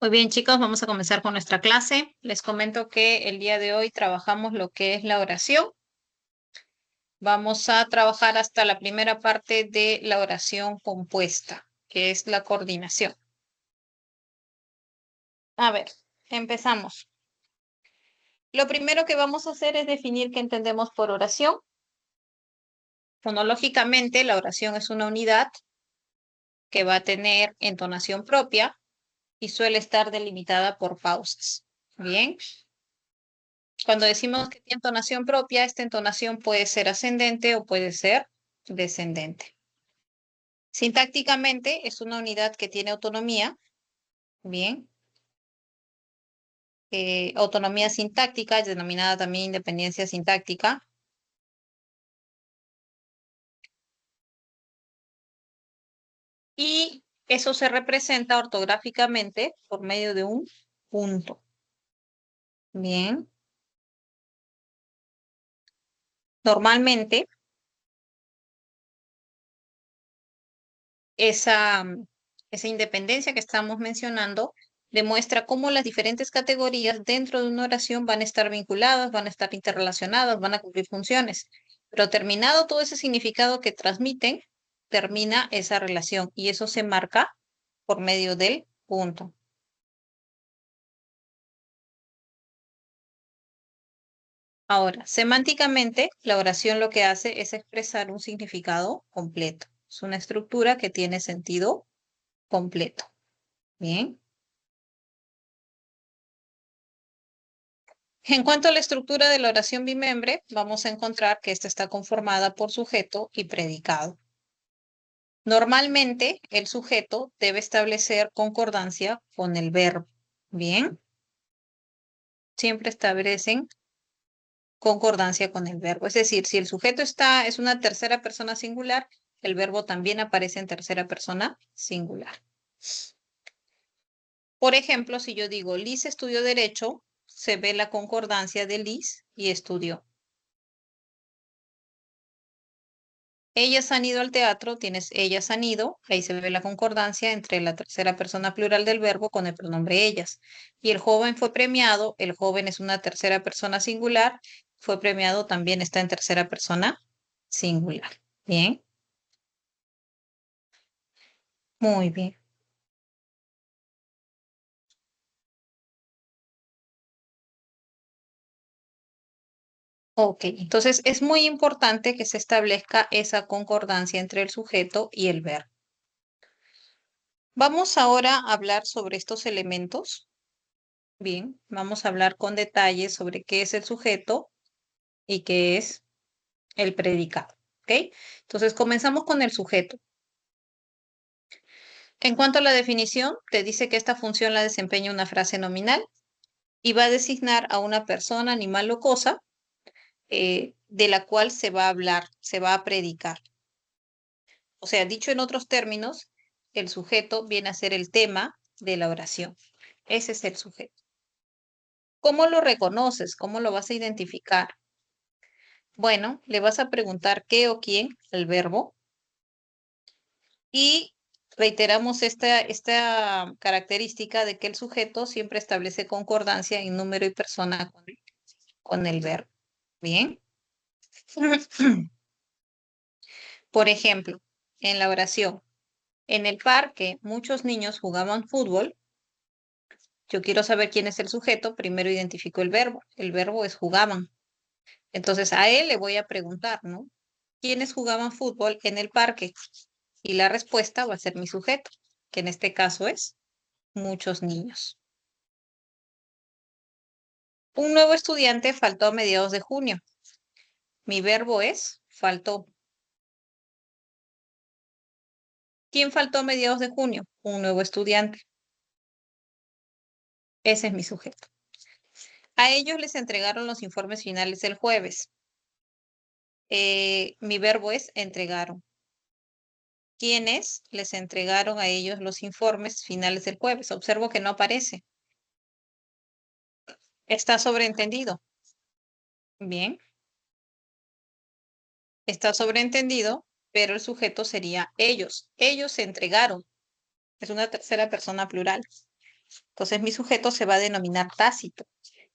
Muy bien, chicos, vamos a comenzar con nuestra clase. Les comento que el día de hoy trabajamos lo que es la oración. Vamos a trabajar hasta la primera parte de la oración compuesta, que es la coordinación. A ver, empezamos. Lo primero que vamos a hacer es definir qué entendemos por oración. Fonológicamente, la oración es una unidad que va a tener entonación propia y suele estar delimitada por pausas. Bien. Cuando decimos que tiene entonación propia, esta entonación puede ser ascendente o puede ser descendente. Sintácticamente es una unidad que tiene autonomía, bien. Autonomía sintáctica es denominada también independencia sintáctica. Y eso se representa ortográficamente por medio de un punto. Bien. Normalmente, esa, esa independencia que estamos mencionando demuestra cómo las diferentes categorías dentro de una oración van a estar vinculadas, van a estar interrelacionadas, van a cumplir funciones. Pero terminado todo ese significado que transmiten, termina esa relación y eso se marca por medio del punto. Ahora, semánticamente, la oración lo que hace es expresar un significado completo. Es una estructura que tiene sentido completo. Bien. En cuanto a la estructura de la oración bimembre, vamos a encontrar que esta está conformada por sujeto y predicado. Normalmente, el sujeto debe establecer concordancia con el verbo. Bien, siempre establecen concordancia con el verbo. Es decir, si el sujeto es una tercera persona singular, el verbo también aparece en tercera persona singular. Por ejemplo, si yo digo Liz estudió derecho, se ve la concordancia de Liz y estudió. Ellas han ido al teatro, tienes ellas han ido, ahí se ve la concordancia entre la tercera persona plural del verbo con el pronombre ellas. Y el joven fue premiado, el joven es una tercera persona singular, fue premiado también está en tercera persona singular. Bien, muy bien. Ok, entonces es muy importante que se establezca esa concordancia entre el sujeto y el verbo. Vamos ahora a hablar sobre estos elementos. Bien, vamos a hablar con detalle sobre qué es el sujeto y qué es el predicado. ¿Ok? Entonces comenzamos con el sujeto. En cuanto a la definición, te dice que esta función la desempeña una frase nominal y va a designar a una persona, animal o cosa de la cual se va a hablar, se va a predicar. O sea, dicho en otros términos, el sujeto viene a ser el tema de la oración. Ese es el sujeto. ¿Cómo lo reconoces? ¿Cómo lo vas a identificar? Bueno, le vas a preguntar qué o quién, el verbo, y reiteramos esta característica de que el sujeto siempre establece concordancia en número y persona con el verbo. Bien. Por ejemplo, en la oración, en el parque muchos niños jugaban fútbol. Yo quiero saber quién es el sujeto, primero identifico el verbo. El verbo es jugaban. Entonces a él le voy a preguntar, ¿no? ¿Quiénes jugaban fútbol en el parque? Y la respuesta va a ser mi sujeto, que en este caso es muchos niños. Un nuevo estudiante faltó a mediados de junio. Mi verbo es faltó. ¿Quién faltó a mediados de junio? Un nuevo estudiante. Ese es mi sujeto. A ellos les entregaron los informes finales el jueves. Mi verbo es entregaron. ¿Quiénes les entregaron a ellos los informes finales del jueves? Observo que no aparece. Está sobreentendido. Bien, está sobreentendido, pero el sujeto sería ellos. Ellos se entregaron. Es una tercera persona plural. Entonces mi sujeto se va a denominar tácito.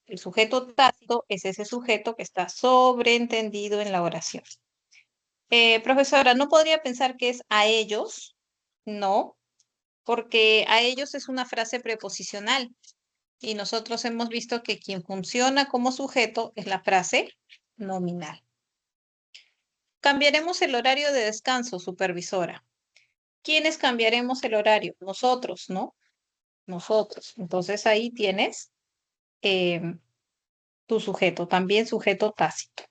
El sujeto tácito es ese sujeto que está sobreentendido en la oración. Profesora, ¿no podría pensar que es a ellos? No, porque a ellos es una frase preposicional y nosotros hemos visto que quien funciona como sujeto es la frase nominal. Cambiaremos el horario de descanso, supervisora. ¿Quiénes cambiaremos el horario? Nosotros, ¿no? Nosotros. Entonces ahí tienes tu sujeto, también sujeto tácito.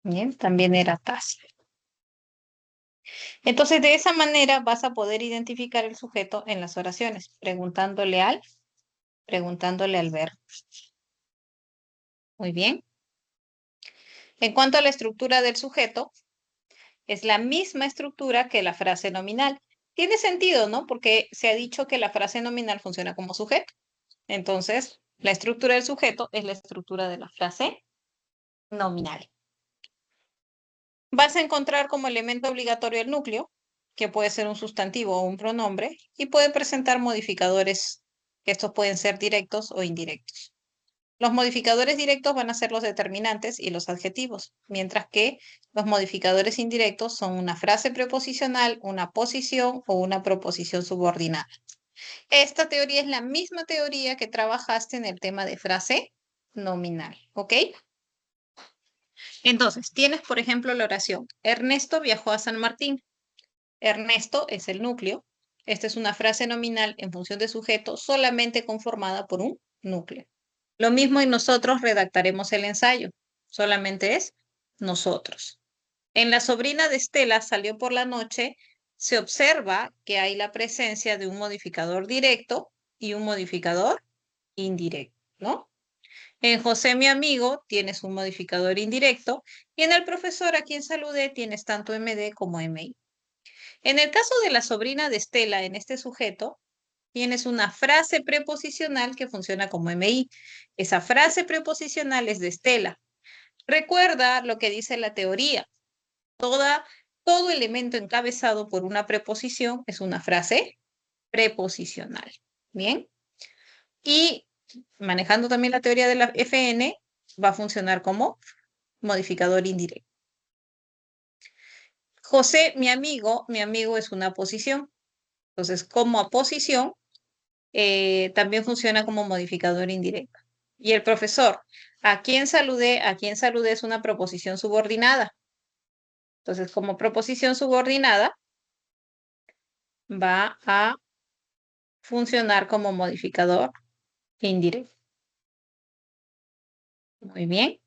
Bien, también era tácito. Entonces, de esa manera vas a poder identificar el sujeto en las oraciones, preguntándole al verbo. Muy bien. En cuanto a la estructura del sujeto, es la misma estructura que la frase nominal. Tiene sentido, ¿no? Porque se ha dicho que la frase nominal funciona como sujeto. Entonces, la estructura del sujeto es la estructura de la frase nominal. Vas a encontrar como elemento obligatorio el núcleo, que puede ser un sustantivo o un pronombre, y puede presentar modificadores, que estos pueden ser directos o indirectos. Los modificadores directos van a ser los determinantes y los adjetivos, mientras que los modificadores indirectos son una frase preposicional, una posición o una proposición subordinada. Esta teoría es la misma teoría que trabajaste en el tema de frase nominal, ¿ok? Entonces, tienes, por ejemplo, la oración, Ernesto viajó a San Martín. Ernesto es el núcleo. Esta es una frase nominal en función de sujeto solamente conformada por un núcleo. Lo mismo y nosotros redactaremos el ensayo. Solamente es nosotros. En la sobrina de Estela salió por la noche. Se observa que hay la presencia de un modificador directo y un modificador indirecto, ¿no? En José, mi amigo, tienes un modificador indirecto y en el profesor a quien saludé tienes tanto MD como MI. En el caso de la sobrina de Estela en este sujeto, tienes una frase preposicional que funciona como MI. Esa frase preposicional es de Estela. Recuerda lo que dice la teoría. Todo elemento encabezado por una preposición es una frase preposicional. Bien. Y manejando también la teoría de la FN, va a funcionar como modificador indirecto. José, mi amigo es una posición. Entonces, como aposición, también funciona como modificador indirecto. Y el profesor, a quién saludé es una proposición subordinada. Entonces, como proposición subordinada, va a funcionar como modificador indirecto. Muy bien.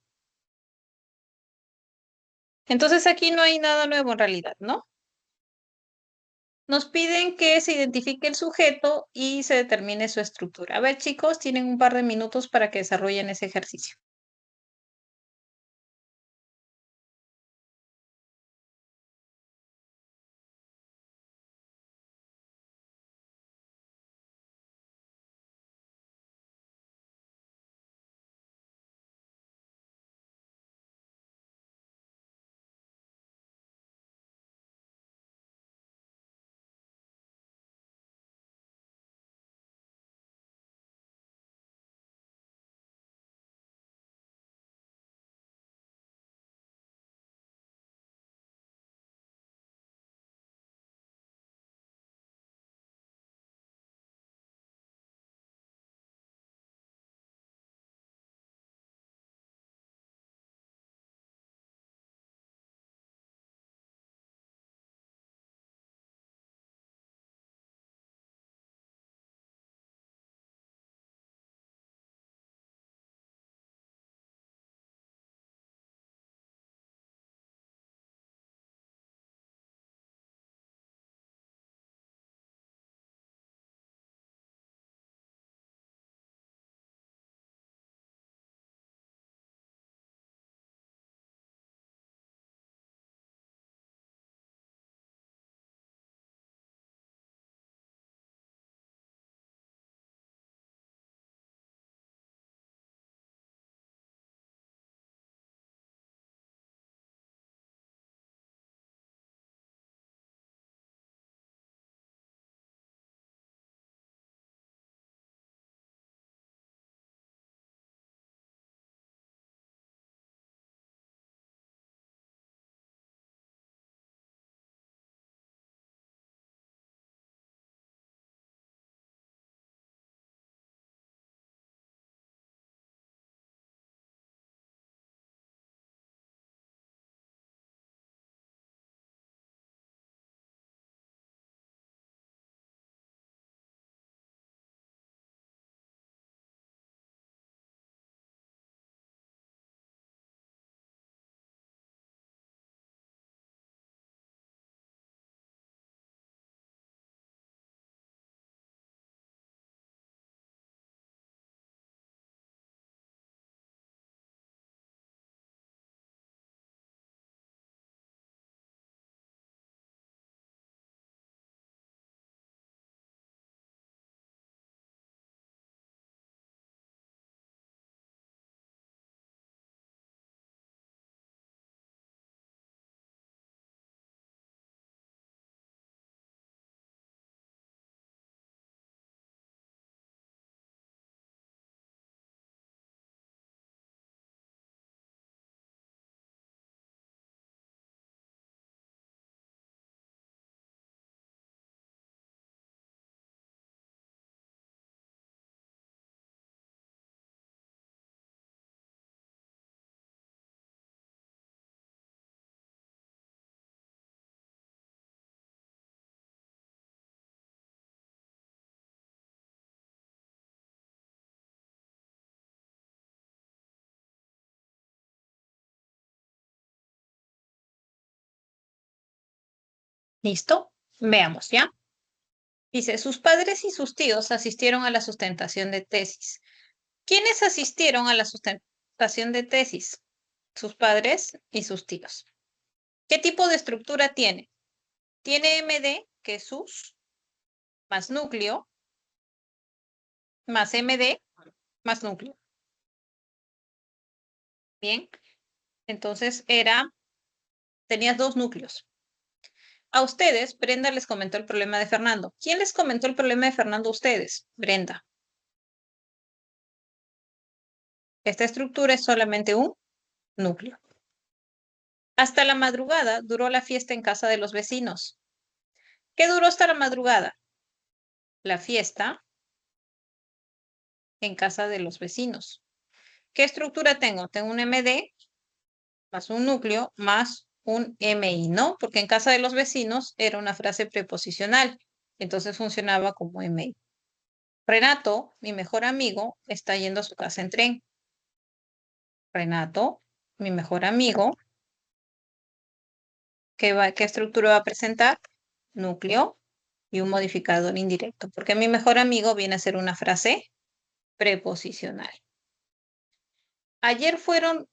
Entonces, aquí no hay nada nuevo en realidad, ¿no? Nos piden que se identifique el sujeto y se determine su estructura. A ver, chicos, tienen un par de minutos para que desarrollen ese ejercicio. ¿Listo? Veamos, ¿ya? Dice, sus padres y sus tíos asistieron a la sustentación de tesis. ¿Quiénes asistieron a la sustentación de tesis? Sus padres y sus tíos. ¿Qué tipo de estructura tiene? Tiene MD, que es sus, más núcleo, más MD, más núcleo. Bien, entonces tenías dos núcleos. A ustedes, Brenda les comentó el problema de Fernando. ¿Quién les comentó el problema de Fernando a ustedes? Brenda. Esta estructura es solamente un núcleo. Hasta la madrugada duró la fiesta en casa de los vecinos. ¿Qué duró hasta la madrugada? La fiesta en casa de los vecinos. ¿Qué estructura tengo? Tengo un MD más un núcleo más un MI, ¿no? Porque en casa de los vecinos era una frase preposicional, entonces funcionaba como MI. Renato, mi mejor amigo, está yendo a su casa en tren. Renato, mi mejor amigo, ¿qué estructura va a presentar? Núcleo y un modificador indirecto, porque mi mejor amigo viene a ser una frase preposicional. Ayer fueron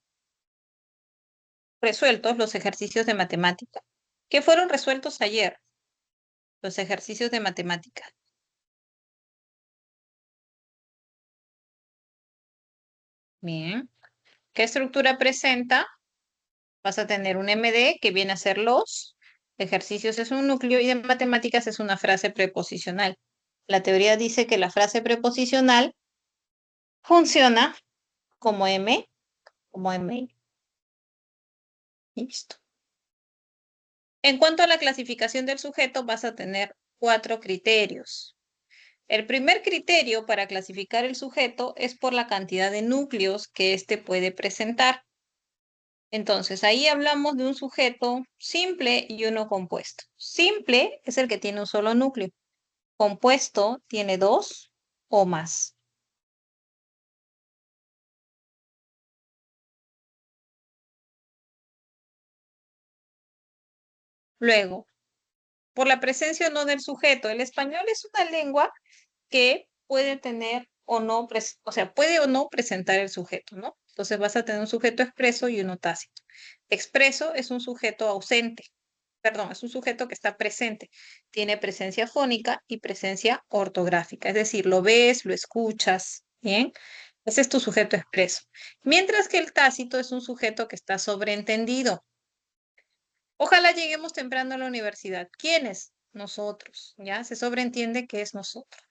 resueltos los ejercicios de matemática. ¿Qué fueron resueltos ayer? Los ejercicios de matemática. Bien. ¿Qué estructura presenta? Vas a tener un MD que viene a ser los ejercicios es un núcleo y de matemáticas es una frase preposicional. La teoría dice que la frase preposicional funciona como M, como MI. Listo. En cuanto a la clasificación del sujeto, vas a tener 4 criterios. El primer criterio para clasificar el sujeto es por la cantidad de núcleos que éste puede presentar. Entonces, ahí hablamos de un sujeto simple y uno compuesto. Simple es el que tiene un solo núcleo. Compuesto tiene 2 o más. Luego, por la presencia o no del sujeto. El español es una lengua que puede tener o no, o sea, puede o no presentar el sujeto, ¿no? Entonces vas a tener un sujeto expreso y uno tácito. Expreso es un sujeto ausente, perdón, es un sujeto que está presente. Tiene presencia fónica y presencia ortográfica, es decir, lo ves, lo escuchas, ¿bien? Ese es tu sujeto expreso. Mientras que el tácito es un sujeto que está sobreentendido. Ojalá lleguemos temprano a la universidad. ¿Quiénes? Nosotros, ¿ya? Se sobreentiende que es nosotros.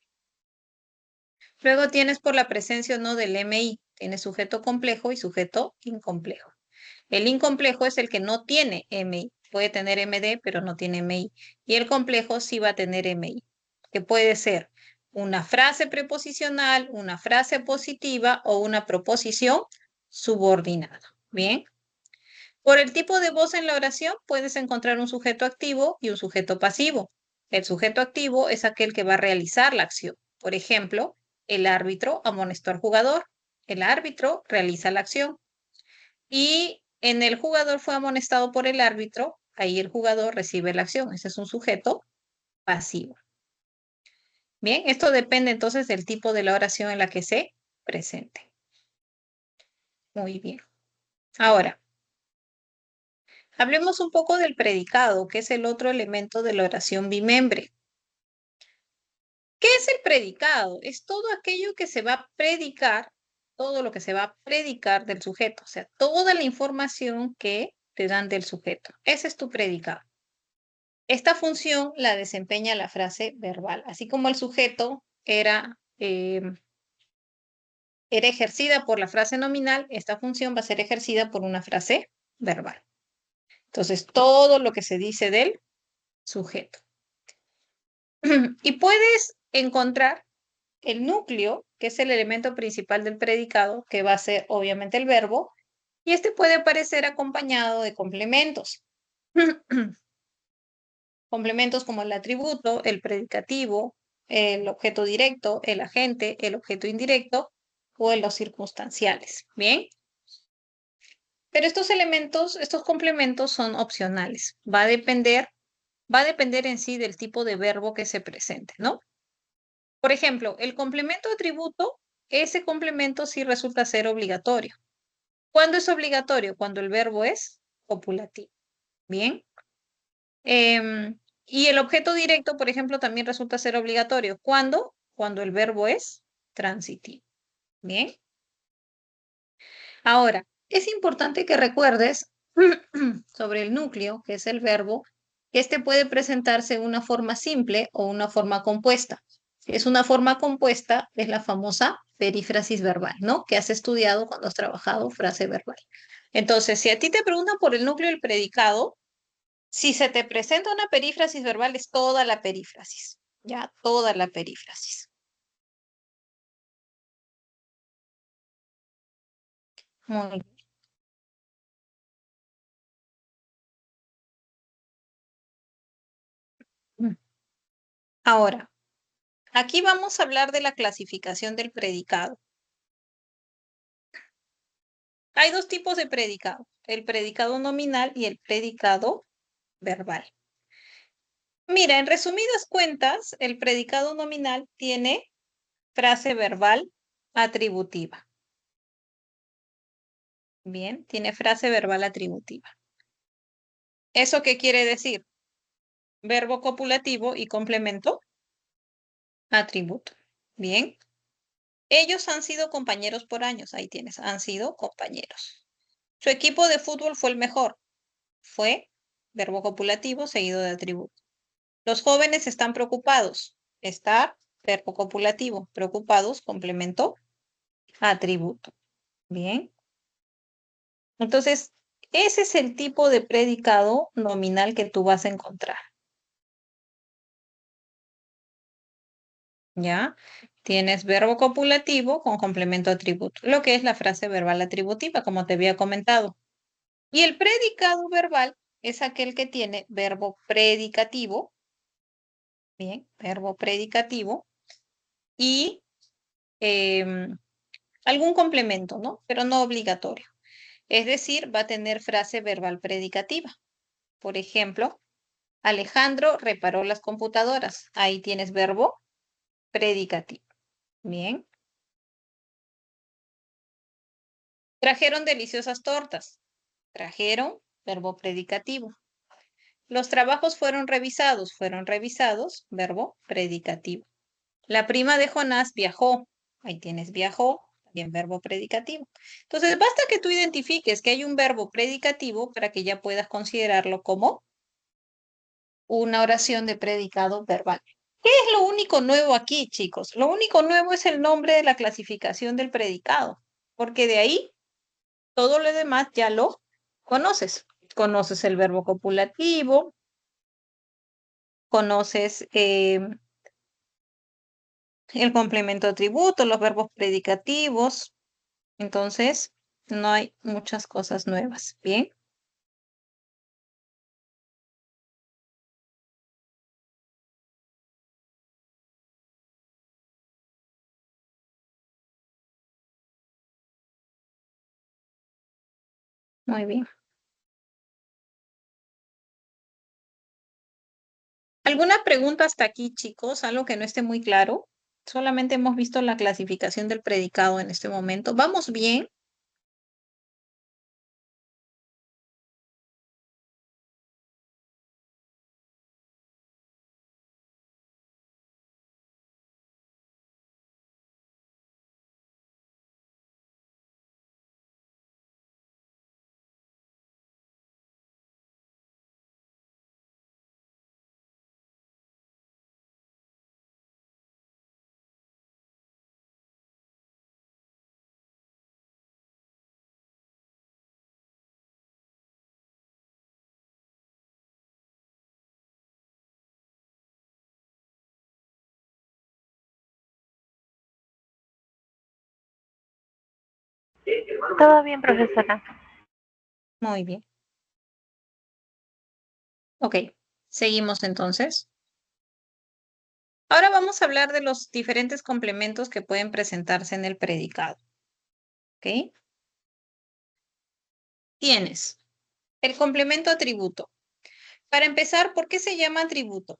Luego tienes por la presencia o no del MI. Tienes sujeto complejo y sujeto incomplejo. El incomplejo es el que no tiene MI. Puede tener MD, pero no tiene MI. Y el complejo sí va a tener MI, que puede ser una frase preposicional, una frase positiva o una proposición subordinada. Bien. Por el tipo de voz en la oración puedes encontrar un sujeto activo y un sujeto pasivo. El sujeto activo es aquel que va a realizar la acción. Por ejemplo, el árbitro amonestó al jugador. El árbitro realiza la acción. Y en el jugador fue amonestado por el árbitro, ahí el jugador recibe la acción. Ese es un sujeto pasivo. Bien, esto depende entonces del tipo de la oración en la que se presente. Muy bien. Ahora, hablemos un poco del predicado, que es el otro elemento de la oración bimembre. ¿Qué es el predicado? Es todo aquello que se va a predicar, todo lo que se va a predicar del sujeto, o sea, toda la información que te dan del sujeto. Ese es tu predicado. Esta función la desempeña la frase verbal, así como el sujeto era ejercida por la frase nominal, esta función va a ser ejercida por una frase verbal. Entonces, todo lo que se dice del sujeto. Y puedes encontrar el núcleo, que es el elemento principal del predicado, que va a ser obviamente el verbo, y este puede aparecer acompañado de complementos. Complementos como el atributo, el predicativo, el objeto directo, el agente, el objeto indirecto o en los circunstanciales. Bien. Pero estos elementos, estos complementos son opcionales. Va a depender Va a depender en sí del tipo de verbo que se presente, ¿no? Por ejemplo, el complemento atributo, ese complemento sí resulta ser obligatorio. ¿Cuándo es obligatorio? Cuando el verbo es copulativo. Bien. Y el objeto directo, por ejemplo, también resulta ser obligatorio. ¿Cuándo? Cuando el verbo es transitivo. Bien. Ahora, es importante que recuerdes sobre el núcleo, que es el verbo, que este puede presentarse en una forma simple o una forma compuesta. Es una forma compuesta, es la famosa perífrasis verbal, ¿no? Que has estudiado cuando has trabajado frase verbal. Entonces, si a ti te preguntan por el núcleo del predicado, si se te presenta una perífrasis verbal, es toda la perífrasis, ¿ya? Toda la perífrasis. Muy bien. Ahora, aquí vamos a hablar de la clasificación del predicado. Hay dos tipos de predicado, el predicado nominal y el predicado verbal. Mira, en resumidas cuentas, el predicado nominal tiene frase verbal atributiva. Bien, tiene frase verbal atributiva. ¿Eso qué quiere decir? Verbo copulativo y complemento atributo. Bien. Ellos han sido compañeros por años. Ahí tienes, han sido compañeros. Su equipo de fútbol fue el mejor. Fue verbo copulativo seguido de atributo. Los jóvenes están preocupados. Estar, verbo copulativo. Preocupados, complemento, atributo. Bien. Entonces, ese es el tipo de predicado nominal que tú vas a encontrar. ¿Ya? Tienes verbo copulativo con complemento atributo, lo que es la frase verbal atributiva, como te había comentado. Y el predicado verbal es aquel que tiene verbo predicativo, bien, verbo predicativo, y algún complemento, ¿no? Pero no obligatorio. Es decir, va a tener frase verbal predicativa. Por ejemplo, Alejandro reparó las computadoras. Ahí tienes verbo predicativo. Bien. Trajeron deliciosas tortas. Trajeron, verbo predicativo. Los trabajos fueron revisados, verbo predicativo. La prima de Jonás viajó. Ahí tienes viajó, también verbo predicativo. Entonces, basta que tú identifiques que hay un verbo predicativo para que ya puedas considerarlo como una oración de predicado verbal. ¿Qué es lo único nuevo aquí, chicos? Lo único nuevo es el nombre de la clasificación del predicado, porque de ahí todo lo demás ya lo conoces. Conoces el verbo copulativo, conoces el complemento atributo, los verbos predicativos. Entonces, no hay muchas cosas nuevas. Bien. Muy bien. ¿Alguna pregunta hasta aquí, chicos? ¿Algo que no esté muy claro? Solamente hemos visto la clasificación del predicado en este momento. ¿Vamos bien? Todo bien, profesora. Muy bien. Ok, seguimos entonces. Ahora vamos a hablar de los diferentes complementos que pueden presentarse en el predicado. ¿Ok? Tienes el complemento atributo. Para empezar, ¿por qué se llama atributo?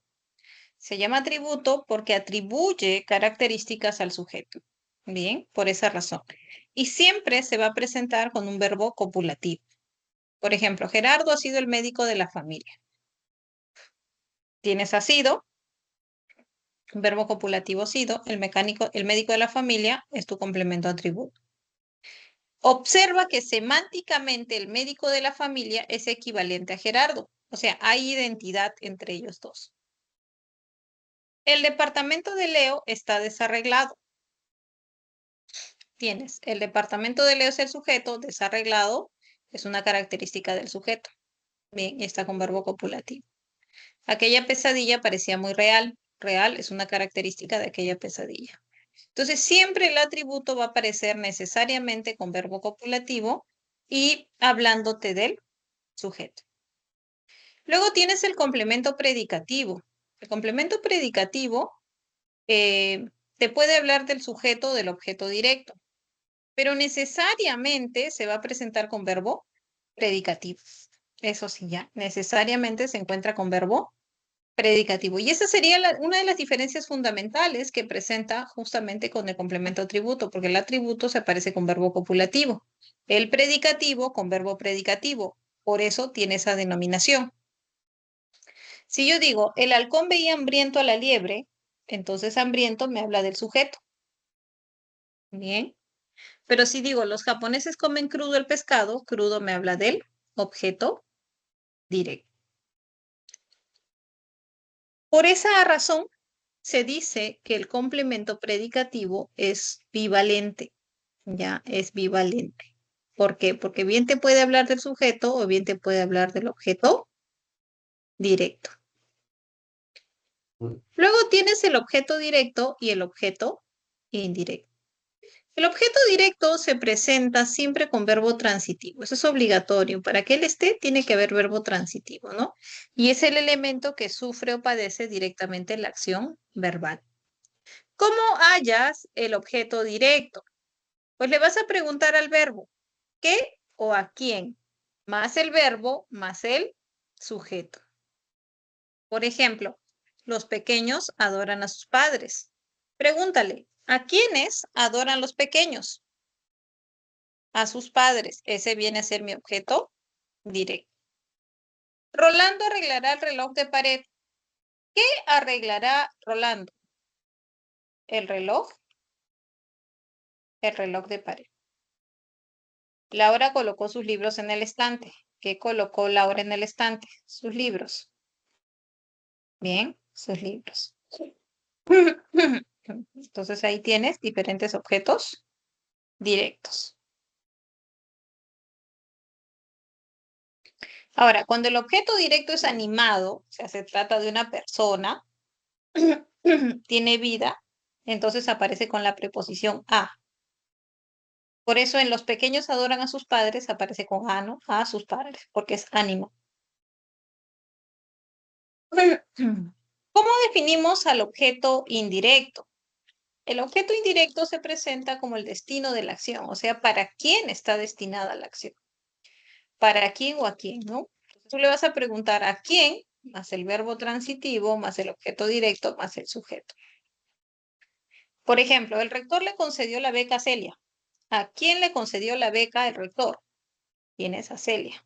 Se llama atributo porque atribuye características al sujeto. Bien, por esa razón. Y siempre se va a presentar con un verbo copulativo. Por ejemplo, Gerardo ha sido el médico de la familia. Tienes ha sido, verbo copulativo sido, el médico de la familia es tu complemento atributo. Observa que semánticamente el médico de la familia es equivalente a Gerardo. O sea, hay identidad entre ellos dos. El departamento de Leo está desarreglado. Tienes, el departamento de Leo es el sujeto, desarreglado es una característica del sujeto. Bien, y está con verbo copulativo. Aquella pesadilla parecía muy real. Real es una característica de aquella pesadilla. Entonces, siempre el atributo va a aparecer necesariamente con verbo copulativo y hablándote del sujeto. Luego tienes el complemento predicativo. El complemento predicativo te puede hablar del sujeto o del objeto directo, pero necesariamente se va a presentar con verbo predicativo. Eso sí, ya, necesariamente se encuentra con verbo predicativo. Y esa sería una de las diferencias fundamentales que presenta justamente con el complemento atributo, porque el atributo se aparece con verbo copulativo, el predicativo con verbo predicativo. Por eso tiene esa denominación. Si yo digo, el halcón veía hambriento a la liebre, entonces hambriento me habla del sujeto. Bien. Pero si digo, los japoneses comen crudo el pescado, crudo me habla del objeto directo. Por esa razón, se dice que el complemento predicativo es bivalente. Ya, es bivalente. ¿Por qué? Porque bien te puede hablar del sujeto o bien te puede hablar del objeto directo. Luego tienes el objeto directo y el objeto indirecto. El objeto directo se presenta siempre con verbo transitivo. Eso es obligatorio. Para que él esté, tiene que haber verbo transitivo, ¿no? Y es el elemento que sufre o padece directamente la acción verbal. ¿Cómo hallas el objeto directo? Pues le vas a preguntar al verbo, ¿qué o a quién? Más el verbo, más el sujeto. Por ejemplo, los pequeños adoran a sus padres. Pregúntale, ¿a quiénes adoran los pequeños? A sus padres. Ese viene a ser mi objeto directo. Rolando arreglará el reloj de pared. ¿Qué arreglará Rolando? El reloj de pared. Laura colocó sus libros en el estante. ¿Qué colocó Laura en el estante? Sus libros. Bien, sus libros. Entonces ahí tienes diferentes objetos directos. Ahora, cuando el objeto directo es animado, o sea, se trata de una persona, tiene vida, entonces aparece con la preposición a. Por eso en los pequeños adoran a sus padres, aparece con a, ¿no? A sus padres, porque es ánimo. ¿Cómo definimos al objeto indirecto? El objeto indirecto se presenta como el destino de la acción, o sea, para quién está destinada la acción. ¿Para quién o a quién, no? Entonces, tú le vas a preguntar a quién, más el verbo transitivo, más el objeto directo, más el sujeto. Por ejemplo, el rector le concedió la beca a Celia. ¿A quién le concedió la beca el rector? ¿Quién es a Celia?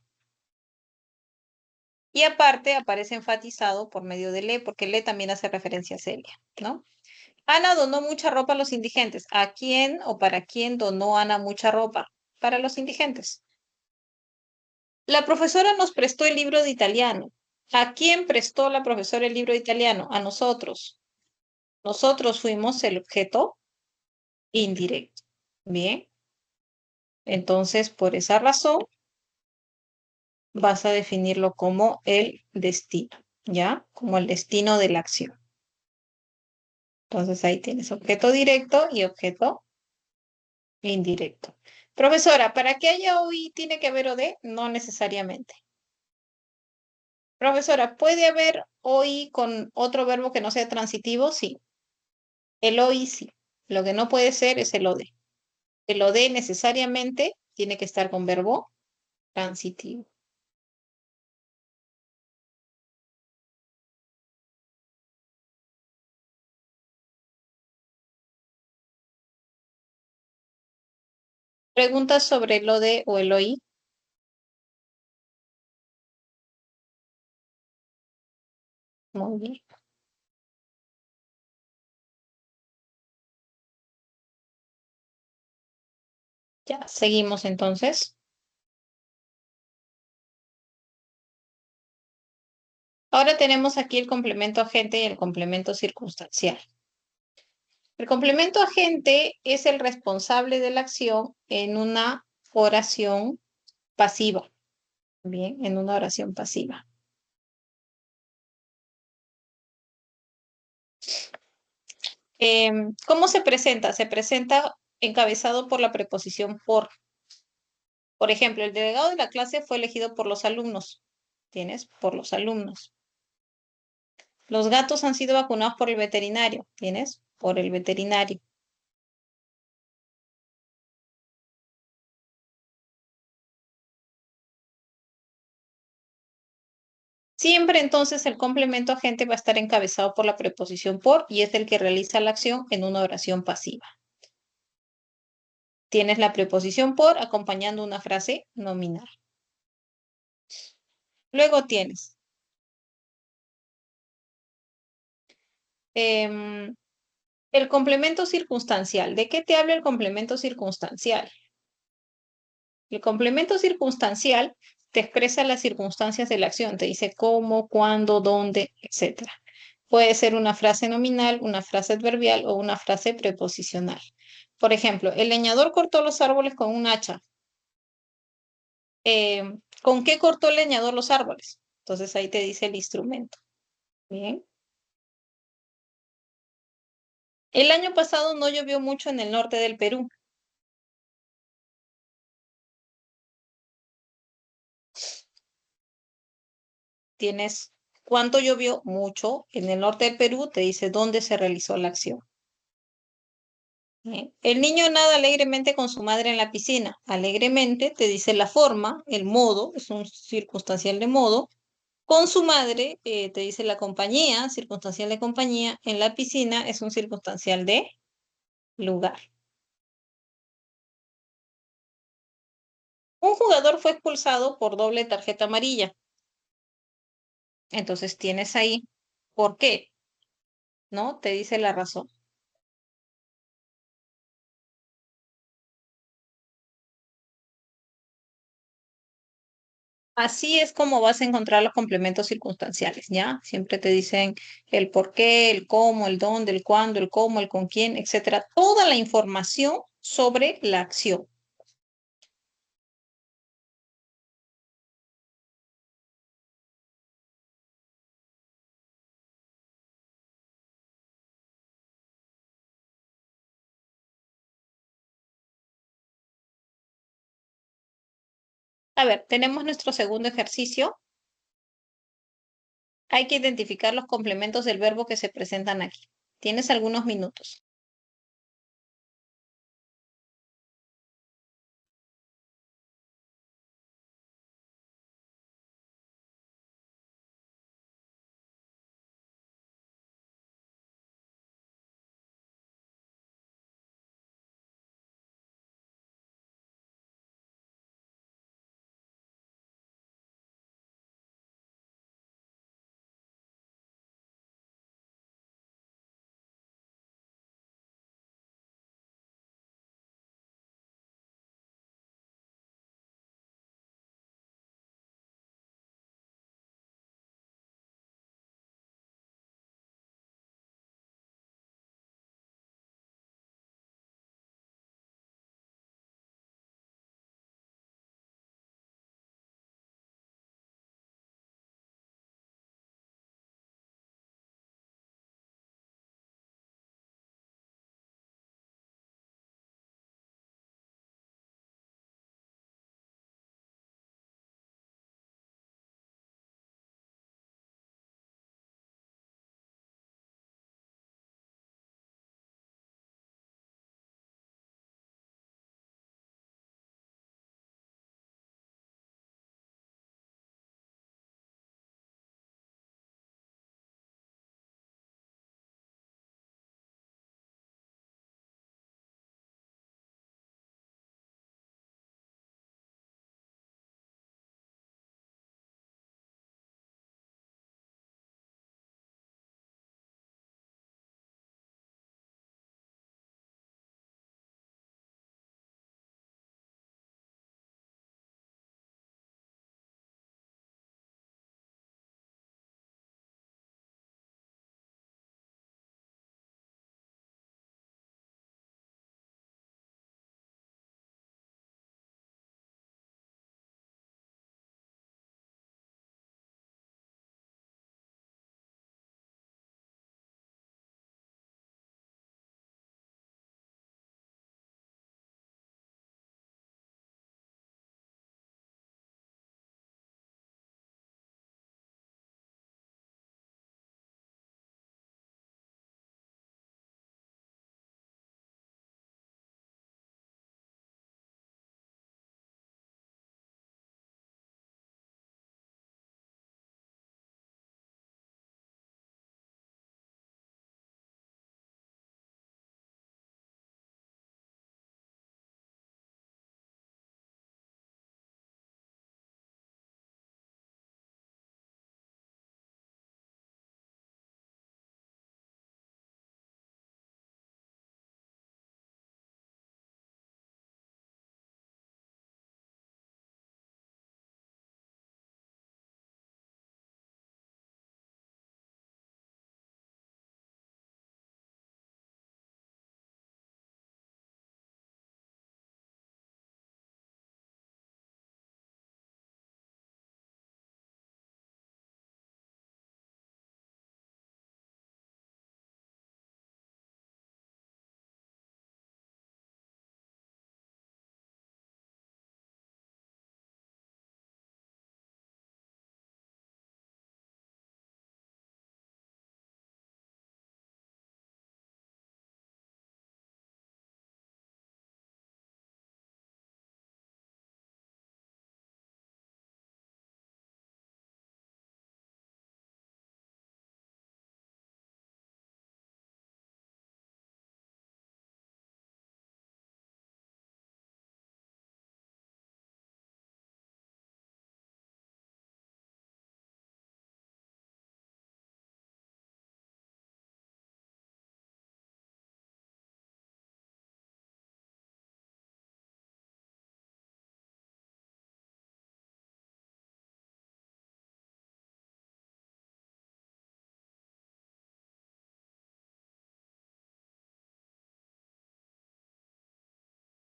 Y aparte aparece enfatizado por medio de le, porque le también hace referencia a Celia, ¿no? Ana donó mucha ropa a los indigentes. ¿A quién o para quién donó Ana mucha ropa? Para los indigentes. La profesora nos prestó el libro de italiano. ¿A quién prestó la profesora el libro de italiano? A nosotros. Nosotros fuimos el objeto indirecto. Bien. Entonces, por esa razón, vas a definirlo como el destino, ¿ya? Como el destino de la acción. Entonces, ahí tienes objeto directo y objeto indirecto. Profesora, ¿para que haya OI tiene que haber OD? No necesariamente. Profesora, ¿puede haber OI con otro verbo que no sea transitivo? Sí. El OI sí. Lo que no puede ser es el OD. El OD necesariamente tiene que estar con verbo transitivo. ¿Preguntas sobre lo de o el OI? Muy bien. Ya, seguimos entonces. Ahora tenemos aquí el complemento agente y el complemento circunstancial. El complemento agente es el responsable de la acción en una oración pasiva. Bien, en una oración pasiva. ¿Cómo se presenta? Se presenta encabezado por la preposición por. Por ejemplo, el delegado de la clase fue elegido por los alumnos. ¿Tienes? Por los alumnos. Los gatos han sido vacunados por el veterinario. ¿Tienes? Por el veterinario. Siempre entonces el complemento agente va a estar encabezado por la preposición por y es el que realiza la acción en una oración pasiva. Tienes la preposición por acompañando una frase nominal. Luego tienes em, el complemento circunstancial. ¿De qué te habla el complemento circunstancial? El complemento circunstancial te expresa las circunstancias de la acción, te dice cómo, cuándo, dónde, etcétera. Puede ser una frase nominal, una frase adverbial o una frase preposicional. Por ejemplo, el leñador cortó los árboles con un hacha. ¿Con qué cortó el leñador los árboles? Entonces ahí te dice el instrumento. Bien. El año pasado no llovió mucho en el norte del Perú. Tienes cuánto llovió mucho en el norte del Perú, te dice dónde se realizó la acción. Bien. El niño nada alegremente con su madre en la piscina. Alegremente te dice la forma, el modo, es un circunstancial de modo. Con su madre te dice la compañía, circunstancial de compañía. En la piscina es un circunstancial de lugar. Un jugador fue expulsado por doble tarjeta amarilla. Entonces tienes ahí, ¿por qué? ¿No? Te dice la razón. Así es como vas a encontrar los complementos circunstanciales, ¿ya? Siempre te dicen el por qué, el cómo, el dónde, el cuándo, el cómo, el con quién, etcétera. Toda la información sobre la acción. A ver, tenemos nuestro segundo ejercicio. Hay que identificar los complementos del verbo que se presentan aquí. Tienes algunos minutos.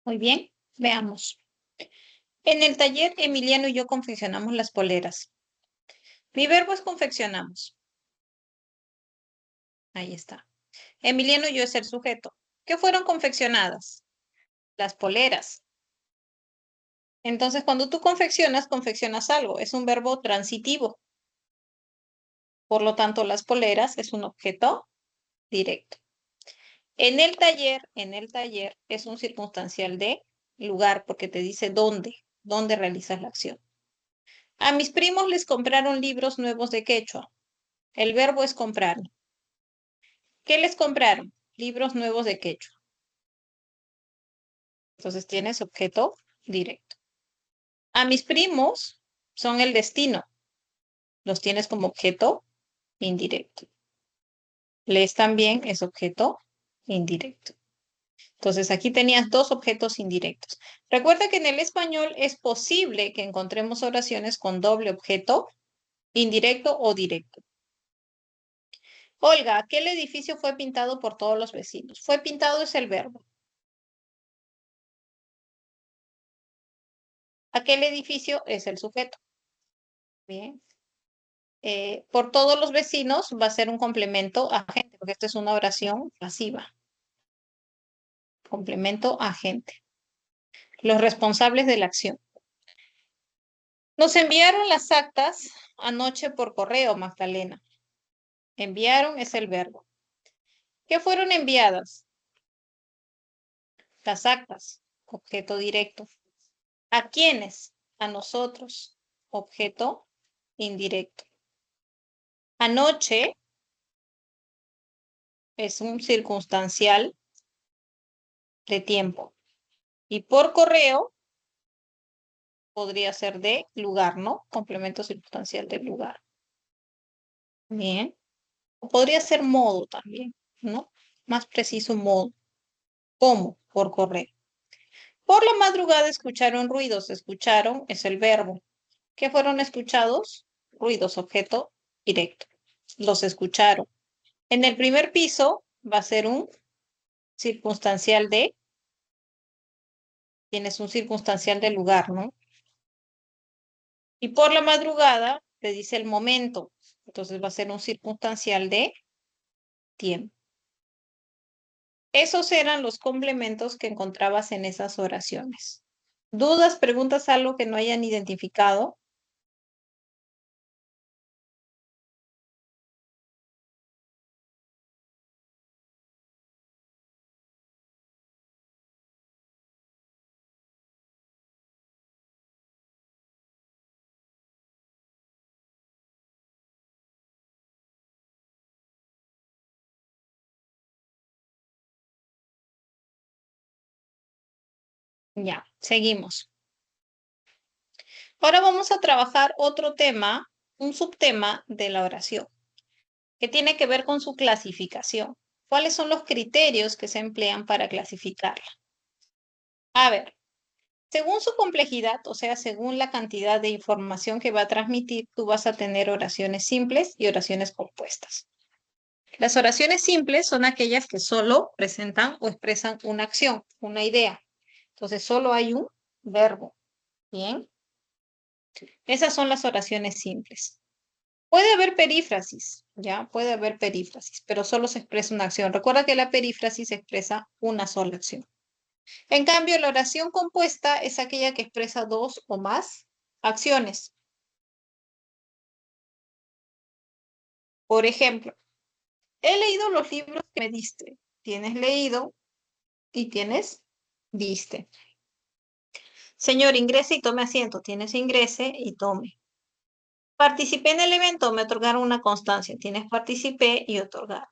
Muy bien, veamos. En el taller, Emiliano y yo confeccionamos las poleras. Mi verbo es confeccionamos. Ahí está. Emiliano y yo es el sujeto. ¿Qué fueron confeccionadas? Las poleras. Entonces, cuando tú confeccionas, confeccionas algo. Es un verbo transitivo. Por lo tanto, las poleras es un objeto directo. En el taller es un circunstancial de lugar porque te dice dónde realizas la acción. A mis primos les compraron libros nuevos de quechua. El verbo es comprar. ¿Qué les compraron? Libros nuevos de quechua. Entonces tienes objeto directo. A mis primos son el destino. Los tienes como objeto indirecto. Les también es objeto indirecto. Entonces aquí tenías dos objetos indirectos. Recuerda que en el español es posible que encontremos oraciones con doble objeto indirecto o directo. Olga, aquel edificio fue pintado por todos los vecinos. Fue pintado es el verbo. Aquel edificio es el sujeto. Bien. Por todos los vecinos va a ser un complemento agente, porque esta es una oración pasiva. Complemento agente. Los responsables de la acción. Nos enviaron las actas anoche por correo, Magdalena. Enviaron es el verbo. ¿Qué fueron enviadas? Las actas, objeto directo. ¿A quiénes? A nosotros, objeto indirecto. Anoche es un circunstancial de tiempo. Y por correo podría ser de lugar, ¿no? Complemento circunstancial del lugar. Bien. O podría ser modo también, ¿no? Más preciso modo. ¿Cómo? Por correo. Por la madrugada escucharon ruidos. Escucharon es el verbo. ¿Qué fueron escuchados? Ruidos, objeto directo. Los escucharon. En el primer piso va a ser un circunstancial de, tienes un circunstancial de lugar, ¿no? Y por la madrugada te dice el momento. Entonces va a ser un circunstancial de tiempo. Esos eran los complementos que encontrabas en esas oraciones. ¿Dudas, preguntas, algo que no hayan identificado? Ya, seguimos. Ahora vamos a trabajar otro tema, un subtema de la oración, que tiene que ver con su clasificación. ¿Cuáles son los criterios que se emplean para clasificarla? A ver, según su complejidad, o sea, según la cantidad de información que va a transmitir, tú vas a tener oraciones simples y oraciones compuestas. Las oraciones simples son aquellas que solo presentan o expresan una acción, una idea. Entonces, solo hay un verbo. Bien. Esas son las oraciones simples. Puede haber perífrasis, ¿ya? Puede haber perífrasis, pero solo se expresa una acción. Recuerda que la perífrasis expresa una sola acción. En cambio, la oración compuesta es aquella que expresa dos o más acciones. Por ejemplo, he leído los libros que me diste. Tienes leído y tienes diste. Señor, ingrese y tome asiento. Tienes ingrese y tome. Participé en el evento, me otorgaron una constancia. Tienes participé y otorgar.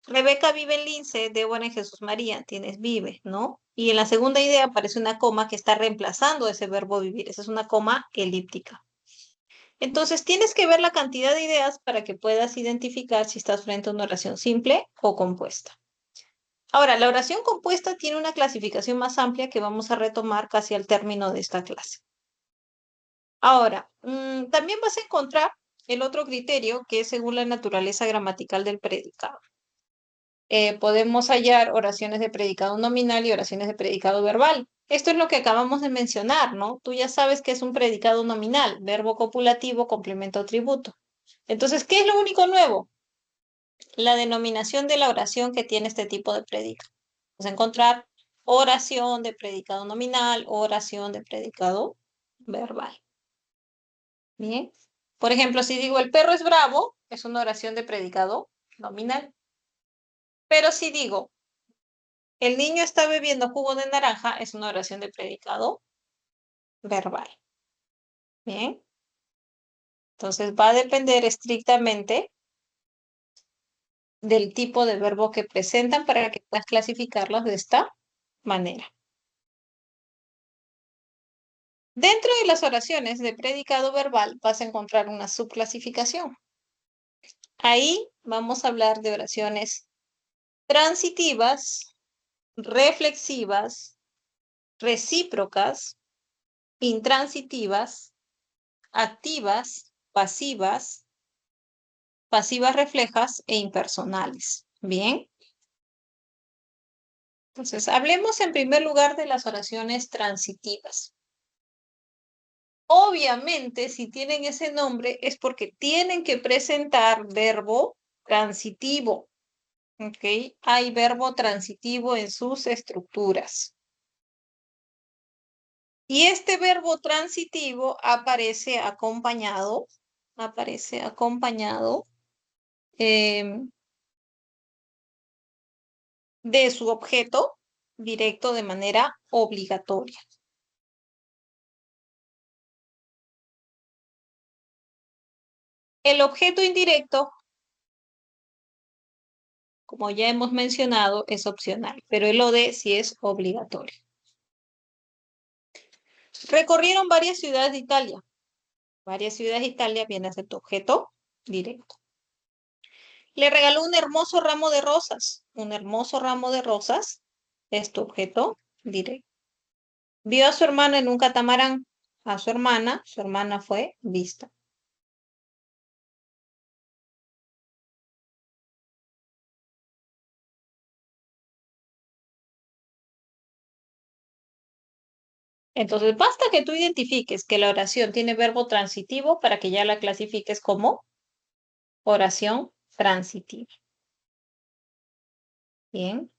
Rebeca vive en Lince, Débora en Jesús María. Tienes vive, ¿no? Y en la segunda idea aparece una coma que está reemplazando ese verbo vivir. Esa es una coma elíptica. Entonces tienes que ver la cantidad de ideas para que puedas identificar si estás frente a una oración simple o compuesta. Ahora, la oración compuesta tiene una clasificación más amplia que vamos a retomar casi al término de esta clase. Ahora, también vas a encontrar el otro criterio que es según la naturaleza gramatical del predicado. podemos hallar oraciones de predicado nominal y oraciones de predicado verbal. Esto es lo que acabamos de mencionar, ¿no? Tú ya sabes que es un predicado nominal, verbo copulativo, complemento, atributo. Entonces, ¿qué es lo único nuevo? La denominación de la oración que tiene este tipo de predicado. Vamos a encontrar oración de predicado nominal, oración de predicado verbal. Bien. Por ejemplo, si digo el perro es bravo, es una oración de predicado nominal. Pero si digo el niño está bebiendo jugo de naranja, es una oración de predicado verbal. Bien. Entonces va a depender estrictamente del tipo de verbo que presentan para que puedas clasificarlos de esta manera. Dentro de las oraciones de predicado verbal vas a encontrar una subclasificación. Ahí vamos a hablar de oraciones transitivas, reflexivas, recíprocas, intransitivas, activas, pasivas, pasivas reflejas e impersonales. Bien. Entonces, hablemos en primer lugar de las oraciones transitivas. Obviamente, si tienen ese nombre es porque tienen que presentar verbo transitivo. ¿Ok? Hay verbo transitivo en sus estructuras. Y este verbo transitivo aparece acompañado de su objeto directo de manera obligatoria. El objeto indirecto, como ya hemos mencionado, es opcional, pero el OD sí es obligatorio. Recorrieron varias ciudades de Italia. Varias ciudades de Italia viene a ser tu objeto directo. Le regaló un hermoso ramo de rosas. Un hermoso ramo de rosas es tu objeto directo. Vio a su hermana en un catamarán. A su hermana fue vista. Entonces, basta que tú identifiques que la oración tiene verbo transitivo para que ya la clasifiques como oración transitiva. Bien.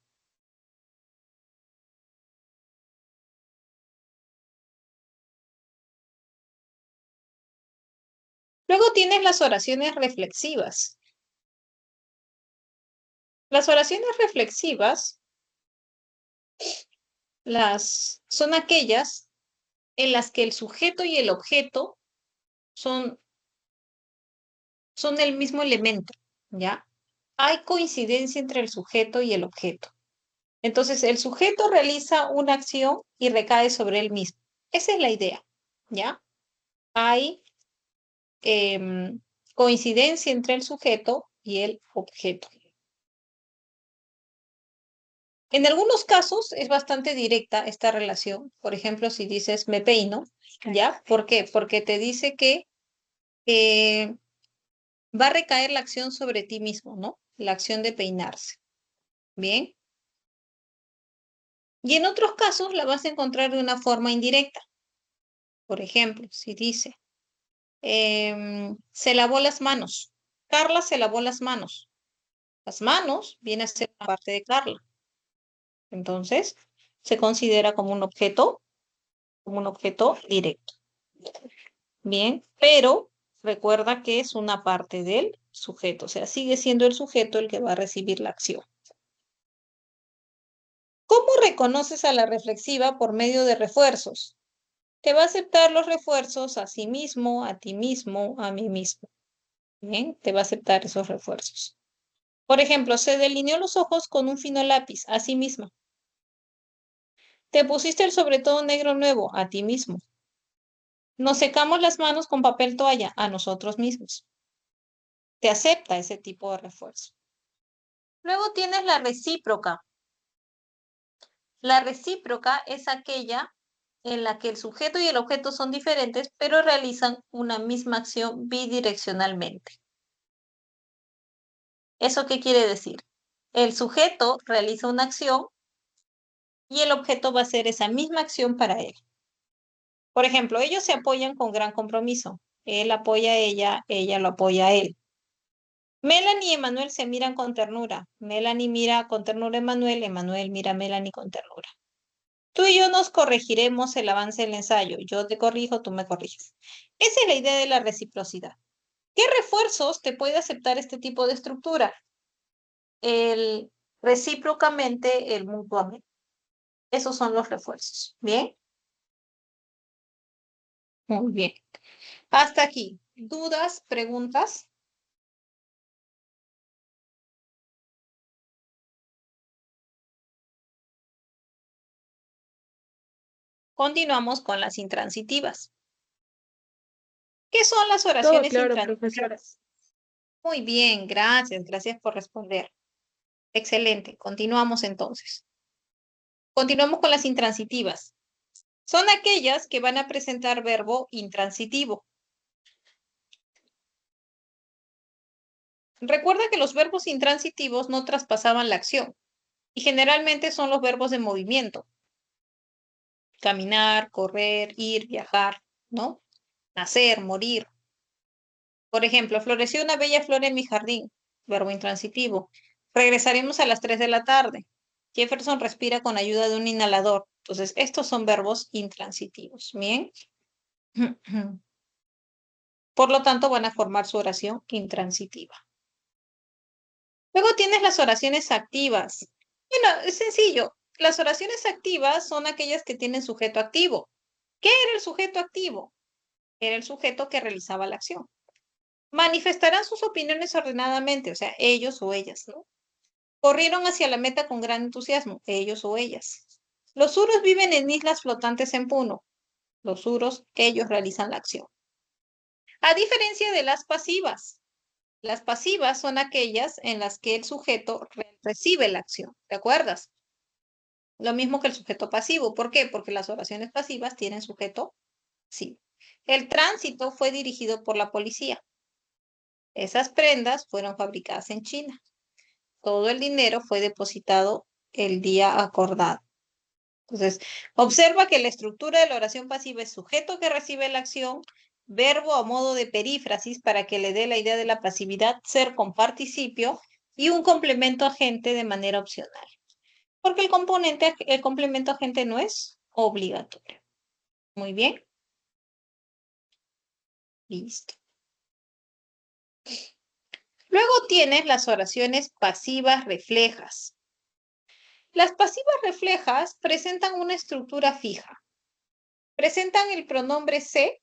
Luego tienes las oraciones reflexivas. Las oraciones reflexivas son aquellas en las que el sujeto y el objeto son el mismo elemento, ¿ya? Hay coincidencia entre el sujeto y el objeto. Entonces, el sujeto realiza una acción y recae sobre él mismo. Esa es la idea, ¿ya? Hay coincidencia entre el sujeto y el objeto. En algunos casos es bastante directa esta relación. Por ejemplo, si dices me peino, ¿ya? ¿Por qué? Porque te dice que va a recaer la acción sobre ti mismo, ¿no? La acción de peinarse. Bien. Y en otros casos la vas a encontrar de una forma indirecta. Por ejemplo, si dice, se lavó las manos. Carla se lavó las manos. Las manos viene a ser parte de Carla. Entonces, se considera como un objeto directo. Bien, pero recuerda que es una parte del sujeto, o sea, sigue siendo el sujeto el que va a recibir la acción. ¿Cómo reconoces a la reflexiva? Por medio de refuerzos. Te va a aceptar los refuerzos a sí mismo, a ti mismo, a mí mismo. Bien, te va a aceptar esos refuerzos. Por ejemplo, se delineó los ojos con un fino lápiz, a sí misma. Te pusiste el sobretodo negro nuevo, a ti mismo. Nos secamos las manos con papel toalla, a nosotros mismos. Te acepta ese tipo de refuerzo. Luego tienes la recíproca. La recíproca es aquella en la que el sujeto y el objeto son diferentes, pero realizan una misma acción bidireccionalmente. ¿Eso qué quiere decir? El sujeto realiza una acción y el objeto va a hacer esa misma acción para él. Por ejemplo, ellos se apoyan con gran compromiso. Él apoya a ella lo apoya a él. Melanie y Emanuel se miran con ternura. Melanie mira con ternura a Emanuel, Emanuel mira a Melanie con ternura. Tú y yo nos corregiremos el avance del ensayo. Yo te corrijo, tú me corriges. Esa es la idea de la reciprocidad. ¿Qué refuerzos te puede aceptar este tipo de estructura? El recíprocamente, el mutuamente. Esos son los refuerzos. ¿Bien? Muy bien. Hasta aquí. ¿Dudas, preguntas? Continuamos con las intransitivas. ¿Qué son las Todo oraciones claro, profesora. intransitivas? Muy bien, gracias. Gracias por responder. Excelente. Continuamos entonces. Continuamos con las intransitivas. Son aquellas que van a presentar verbo intransitivo. Recuerda que los verbos intransitivos no traspasaban la acción y generalmente son los verbos de movimiento. Caminar, correr, ir, viajar, ¿no? Nacer, morir. Por ejemplo, floreció una bella flor en mi jardín, verbo intransitivo. Regresaremos a las 3 de la tarde. Jefferson respira con ayuda de un inhalador. Entonces, estos son verbos intransitivos. Bien. Por lo tanto, van a formar su oración intransitiva. Luego tienes las oraciones activas. Bueno, es sencillo. Las oraciones activas son aquellas que tienen sujeto activo. ¿Qué era el sujeto activo? Era el sujeto que realizaba la acción. Manifestarán sus opiniones ordenadamente, o sea, ellos o ellas, ¿no? Corrieron hacia la meta con gran entusiasmo, ellos o ellas. Los uros viven en islas flotantes en Puno. Los uros, ellos realizan la acción. A diferencia de las pasivas son aquellas en las que el sujeto recibe la acción, ¿te acuerdas? Lo mismo que el sujeto pasivo. ¿Por qué? Porque las oraciones pasivas tienen sujeto sí. El tránsito fue dirigido por la policía. Esas prendas fueron fabricadas en China. Todo el dinero fue depositado el día acordado. Entonces, observa que la estructura de la oración pasiva es sujeto que recibe la acción, verbo a modo de perífrasis para que le dé la idea de la pasividad, ser con participio y un complemento agente de manera opcional. Porque el complemento agente no es obligatorio. Muy bien. Listo. Luego tienes las oraciones pasivas reflejas. Las pasivas reflejas presentan una estructura fija. Presentan el pronombre se,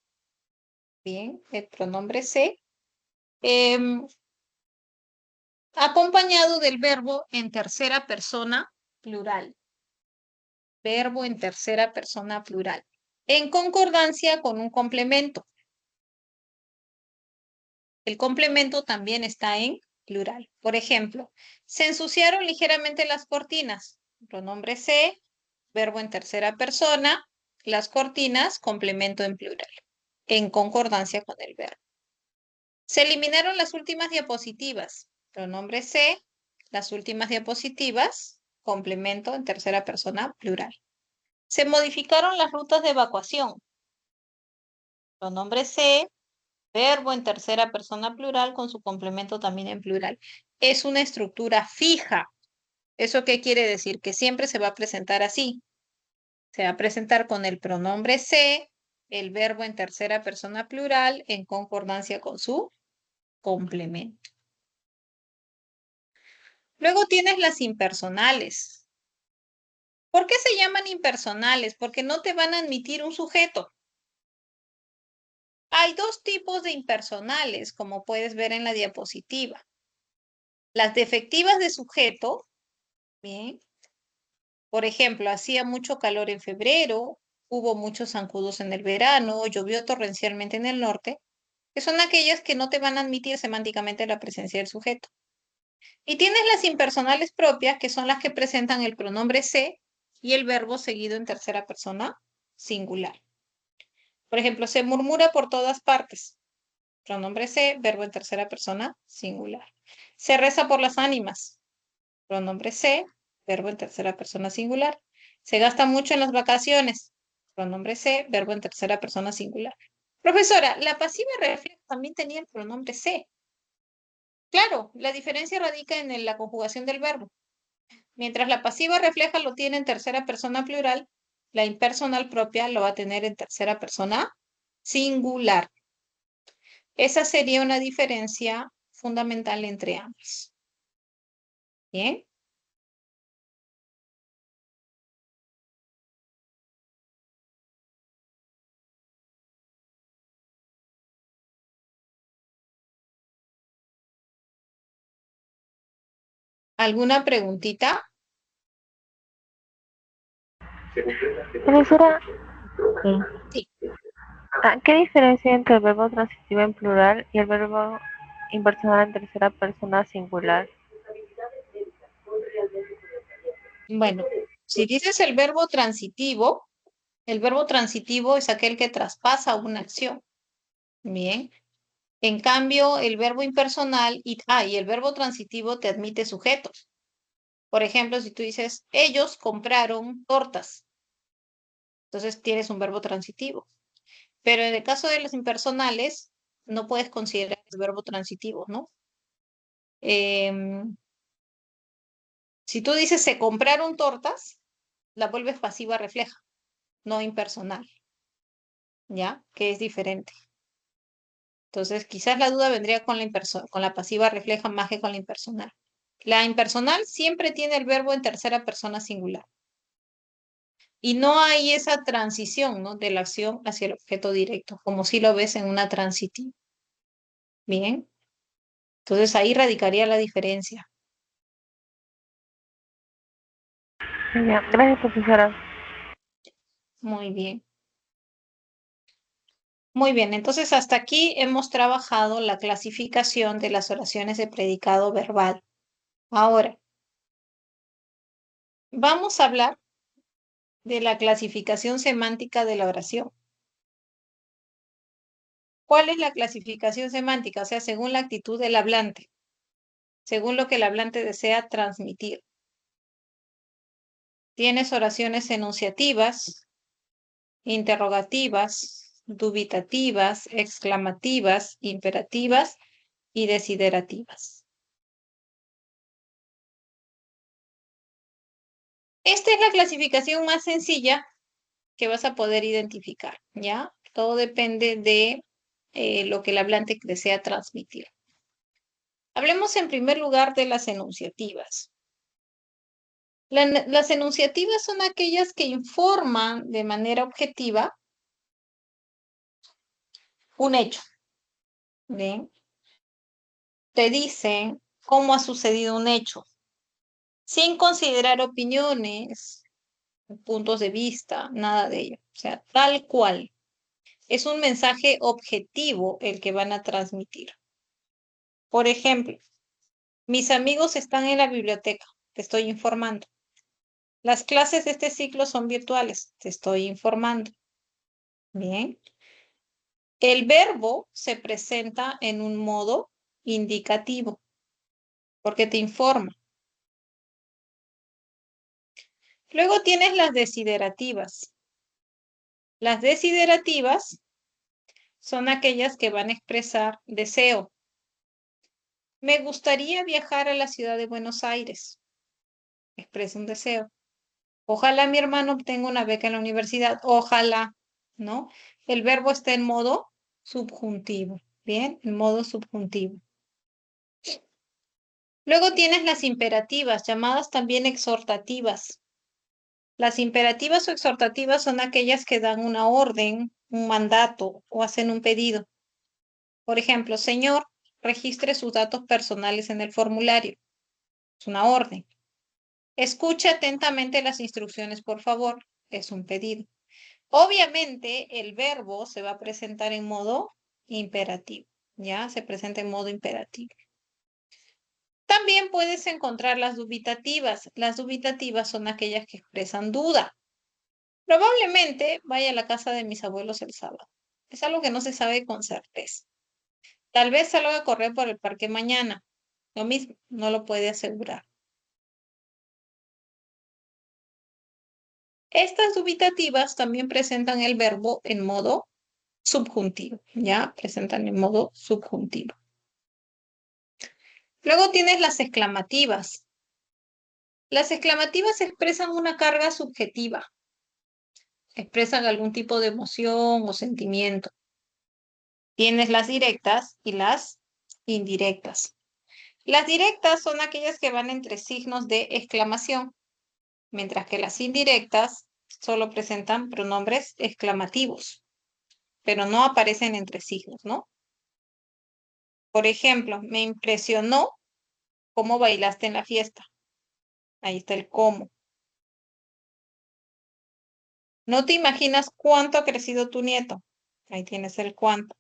bien, el pronombre se, acompañado del verbo en tercera persona plural. Verbo en tercera persona plural. En concordancia con un complemento. El complemento también está en plural. Por ejemplo, se ensuciaron ligeramente las cortinas. Pronombre se, verbo en tercera persona, las cortinas, complemento en plural, en concordancia con el verbo. Se eliminaron las últimas diapositivas. Pronombre se, las últimas diapositivas, complemento en tercera persona plural. Se modificaron las rutas de evacuación. Pronombre se, verbo en tercera persona plural con su complemento también en plural. Es una estructura fija. ¿Eso qué quiere decir? Que siempre se va a presentar así. Se va a presentar con el pronombre se, el verbo en tercera persona plural en concordancia con su complemento. Luego tienes las impersonales. ¿Por qué se llaman impersonales? Porque no te van a admitir un sujeto. Hay dos tipos de impersonales, como puedes ver en la diapositiva. Las defectivas de sujeto, bien. Por ejemplo, hacía mucho calor en febrero, hubo muchos zancudos en el verano, llovió torrencialmente en el norte, que son aquellas que no te van a admitir semánticamente la presencia del sujeto. Y tienes las impersonales propias, que son las que presentan el pronombre se y el verbo seguido en tercera persona singular. Por ejemplo, se murmura por todas partes. Pronombre se, verbo en tercera persona singular. Se reza por las ánimas. pronombre se, verbo en tercera persona singular. Se gasta mucho en las vacaciones. Pronombre se, verbo en tercera persona singular. Profesora, la pasiva refleja también tenía el pronombre se. Claro, la diferencia radica en la conjugación del verbo. Mientras la pasiva refleja lo tiene en tercera persona plural, la impersonal propia lo va a tener en tercera persona singular. Esa sería una diferencia fundamental entre ambas. Bien. ¿Alguna preguntita? Profesora, Sí. ¿qué diferencia hay entre el verbo transitivo en plural y el verbo impersonal en tercera persona singular? Bueno, si dices el verbo transitivo es aquel que traspasa una acción. Bien. En cambio, el verbo impersonal y el verbo transitivo te admite sujetos. Por ejemplo, si tú dices, ellos compraron tortas, entonces tienes un verbo transitivo. Pero en el caso de los impersonales, no puedes considerar el verbo transitivo, ¿no? Em, si tú dices, se compraron tortas, la vuelves pasiva refleja, no impersonal, ¿ya? Que es diferente. Entonces, quizás la duda vendría con la pasiva refleja más que con la impersonal. La impersonal siempre tiene el verbo en tercera persona singular. Y no hay esa transición, ¿no? De la acción hacia el objeto directo, como si lo ves en una transitiva. Bien. Entonces ahí radicaría la diferencia. Ya, gracias, profesora. Muy bien. Muy bien. Entonces hasta aquí hemos trabajado la clasificación de las oraciones de predicado verbal. Ahora, vamos a hablar de la clasificación semántica de la oración. ¿Cuál es la clasificación semántica? O sea, según la actitud del hablante, según lo que el hablante desea transmitir. Tienes oraciones enunciativas, interrogativas, dubitativas, exclamativas, imperativas y desiderativas. Esta es la clasificación más sencilla que vas a poder identificar, ¿ya? Todo depende de lo que el hablante desea transmitir. Hablemos en primer lugar de las enunciativas. Las enunciativas son aquellas que informan de manera objetiva un hecho, ¿bien? Te dicen cómo ha sucedido un hecho, sin considerar opiniones, puntos de vista, nada de ello. O sea, tal cual. Es un mensaje objetivo el que van a transmitir. Por ejemplo, mis amigos están en la biblioteca, te estoy informando. Las clases de este ciclo son virtuales, te estoy informando. Bien. El verbo se presenta en un modo indicativo, porque te informa. Luego tienes las desiderativas. Las desiderativas son aquellas que van a expresar deseo. Me gustaría viajar a la ciudad de Buenos Aires. Expresa un deseo. Ojalá mi hermano obtenga una beca en la universidad. Ojalá, ¿no? El verbo está en modo subjuntivo. Bien, en modo subjuntivo. Luego tienes las imperativas, llamadas también exhortativas. Las imperativas o exhortativas son aquellas que dan una orden, un mandato o hacen un pedido. Por ejemplo, señor, registre sus datos personales en el formulario. Es una orden. Escuche atentamente las instrucciones, por favor. Es un pedido. Obviamente, el verbo se va a presentar en modo imperativo. ¿Ya? Se presenta en modo imperativo. También puedes encontrar las dubitativas. Las dubitativas son aquellas que expresan duda. Probablemente vaya a la casa de mis abuelos el sábado. Es algo que no se sabe con certeza. Tal vez salga a correr por el parque mañana. Lo mismo, no lo puede asegurar. Estas dubitativas también presentan el verbo en modo subjuntivo, ¿ya? Presentan en modo subjuntivo. Luego tienes las exclamativas. Las exclamativas expresan una carga subjetiva, expresan algún tipo de emoción o sentimiento. Tienes las directas y las indirectas. Las directas son aquellas que van entre signos de exclamación, mientras que las indirectas solo presentan pronombres exclamativos, pero no aparecen entre signos, ¿no? Por ejemplo, me impresionó cómo bailaste en la fiesta. Ahí está el cómo. No te imaginas cuánto ha crecido tu nieto. Ahí tienes el cuánto.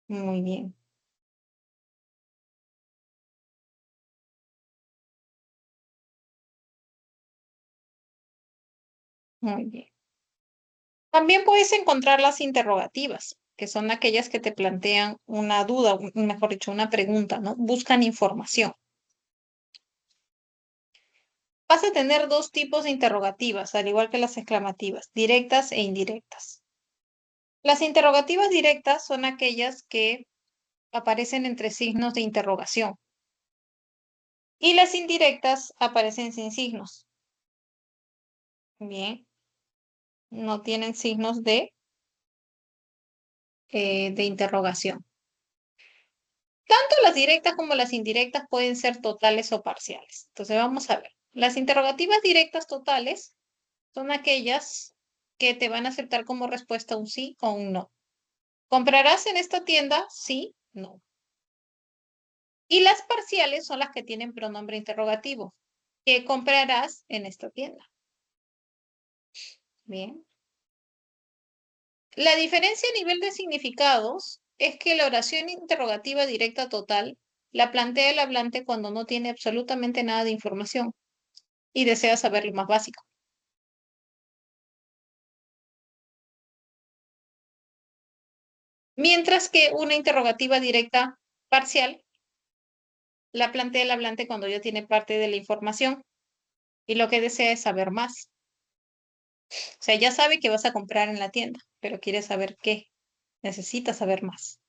Muy bien, muy bien. También puedes encontrar las interrogativas, que son aquellas que te plantean una duda, mejor dicho, una pregunta, ¿no? Buscan información. Vas a tener dos tipos de interrogativas, al igual que las exclamativas, directas e indirectas. Las interrogativas directas son aquellas que aparecen entre signos de interrogación y las indirectas aparecen sin signos. Bien, no tienen signos de interrogación. Tanto las directas como las indirectas pueden ser totales o parciales. Entonces vamos a ver. Las interrogativas directas totales son aquellas que te van a aceptar como respuesta un sí o un no. ¿Comprarás en esta tienda? Sí, no. Y las parciales son las que tienen pronombre interrogativo. ¿Qué comprarás en esta tienda? Bien. La diferencia a nivel de significados es que la oración interrogativa directa total la plantea el hablante cuando no tiene absolutamente nada de información y desea saber lo más básico. Mientras que una interrogativa directa parcial la plantea el hablante cuando ya tiene parte de la información y lo que desea es saber más. O sea, ya sabe que vas a comprar en la tienda, pero quiere saber qué. Necesita saber más.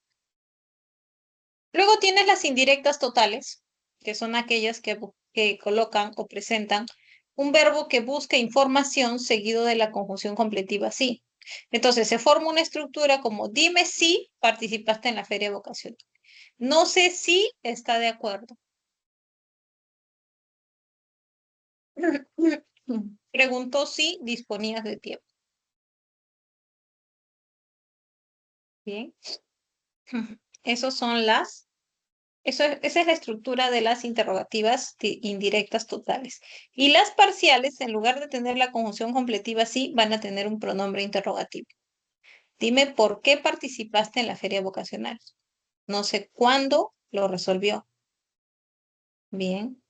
Luego tienes las indirectas totales, que son aquellas que colocan o presentan un verbo que busca información seguido de la conjunción completiva sí. Entonces se forma una estructura como dime si participaste en la feria vocacional. No sé si está de acuerdo. Preguntó si disponías de tiempo. Bien. Esos son esa es la estructura de las interrogativas indirectas totales. Y las parciales, en lugar de tener la conjunción completiva sí, van a tener un pronombre interrogativo. Dime por qué participaste en la feria vocacional. No sé cuándo lo resolvió. Bien.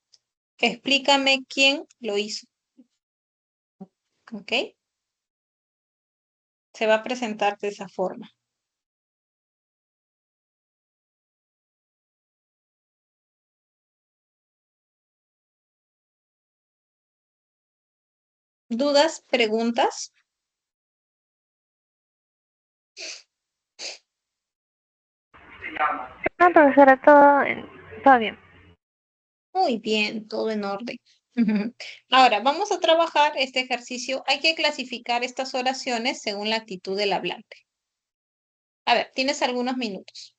Explícame quién lo hizo. ¿Ok? Se va a presentar de esa forma. ¿Dudas? ¿Preguntas? No, profesora, todo bien. Muy bien, todo en orden. Ahora, vamos a trabajar este ejercicio. Hay que clasificar estas oraciones según la actitud del hablante. A ver, tienes algunos minutos.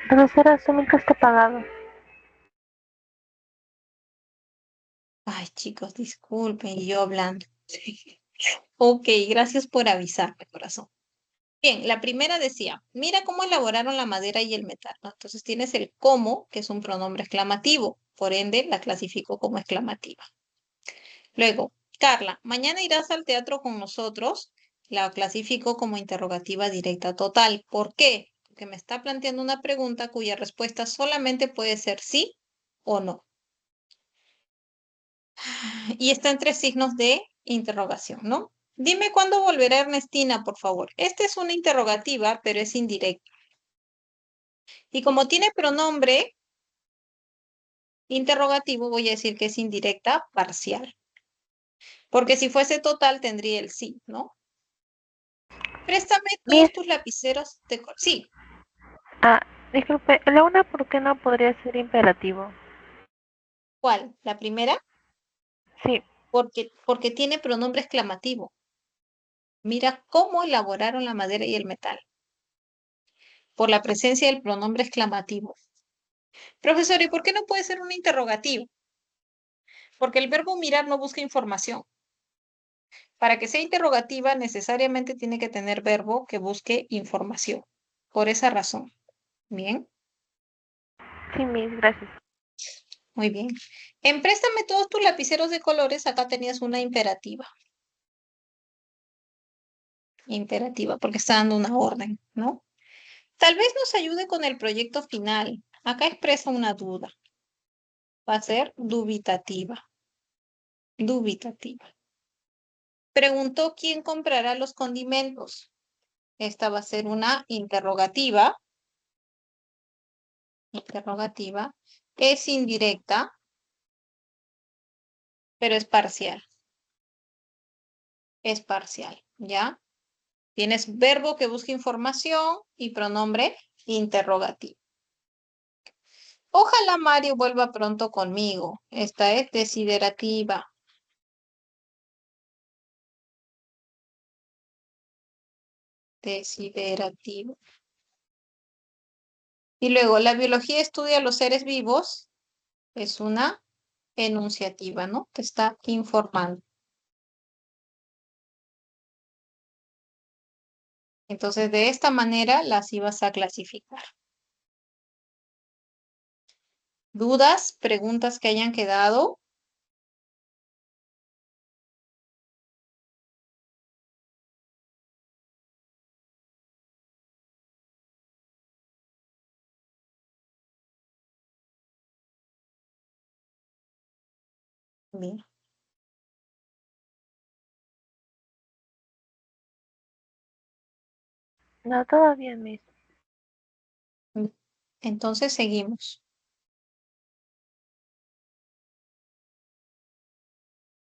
Profesora, su mic está apagado. Ay, chicos, disculpen, y yo hablando. Ok, gracias por avisarme, corazón. Bien, la primera decía, mira cómo elaboraron la madera y el metal, ¿no? Entonces tienes el cómo, que es un pronombre exclamativo, por ende la clasifico como exclamativa. Luego, Carla, mañana irás al teatro con nosotros, la clasifico como interrogativa directa total. ¿Por qué? Porque me está planteando una pregunta cuya respuesta solamente puede ser sí o no. Y está entre signos de interrogación, ¿no? Dime cuándo volverá Ernestina, por favor. Esta es una interrogativa, pero es indirecta. Y como tiene pronombre interrogativo, voy a decir que es indirecta parcial. Porque si fuese total, tendría el sí, ¿no? Préstame Miss, todos tus lapiceros de color. Sí, ah, disculpe, la una, ¿por qué no podría ser imperativo? ¿cuál? La primera, Sí, porque tiene pronombre exclamativo. Mira cómo elaboraron la madera y el metal. Por la presencia del pronombre exclamativo. Profesor, ¿y por qué no puede ser un interrogativo? Porque el verbo mirar no busca información. Para que sea interrogativa, necesariamente tiene que tener verbo que busque información. Por esa razón. Bien, sí, Miss, gracias. muy bien. En préstame todos tus lapiceros de colores, acá tenías una imperativa. Imperativa, porque está dando una orden, ¿no? Tal vez nos ayude con el proyecto final. Acá expresa una duda. Va a ser dubitativa. Dubitativa. Preguntó quién comprará los condimentos. Esta va a ser una interrogativa. Interrogativa. Es indirecta, pero es parcial. Es parcial, ¿ya? Tienes verbo que busca información y pronombre interrogativo. Ojalá Mario vuelva pronto conmigo. Esta es desiderativa. Desiderativo. Y luego, la biología estudia los seres vivos. Es una enunciativa, ¿no? Te está informando. Entonces, de esta manera las ibas a clasificar. ¿Dudas, preguntas que hayan quedado? Bien. No, todo bien, Miss. Entonces, seguimos.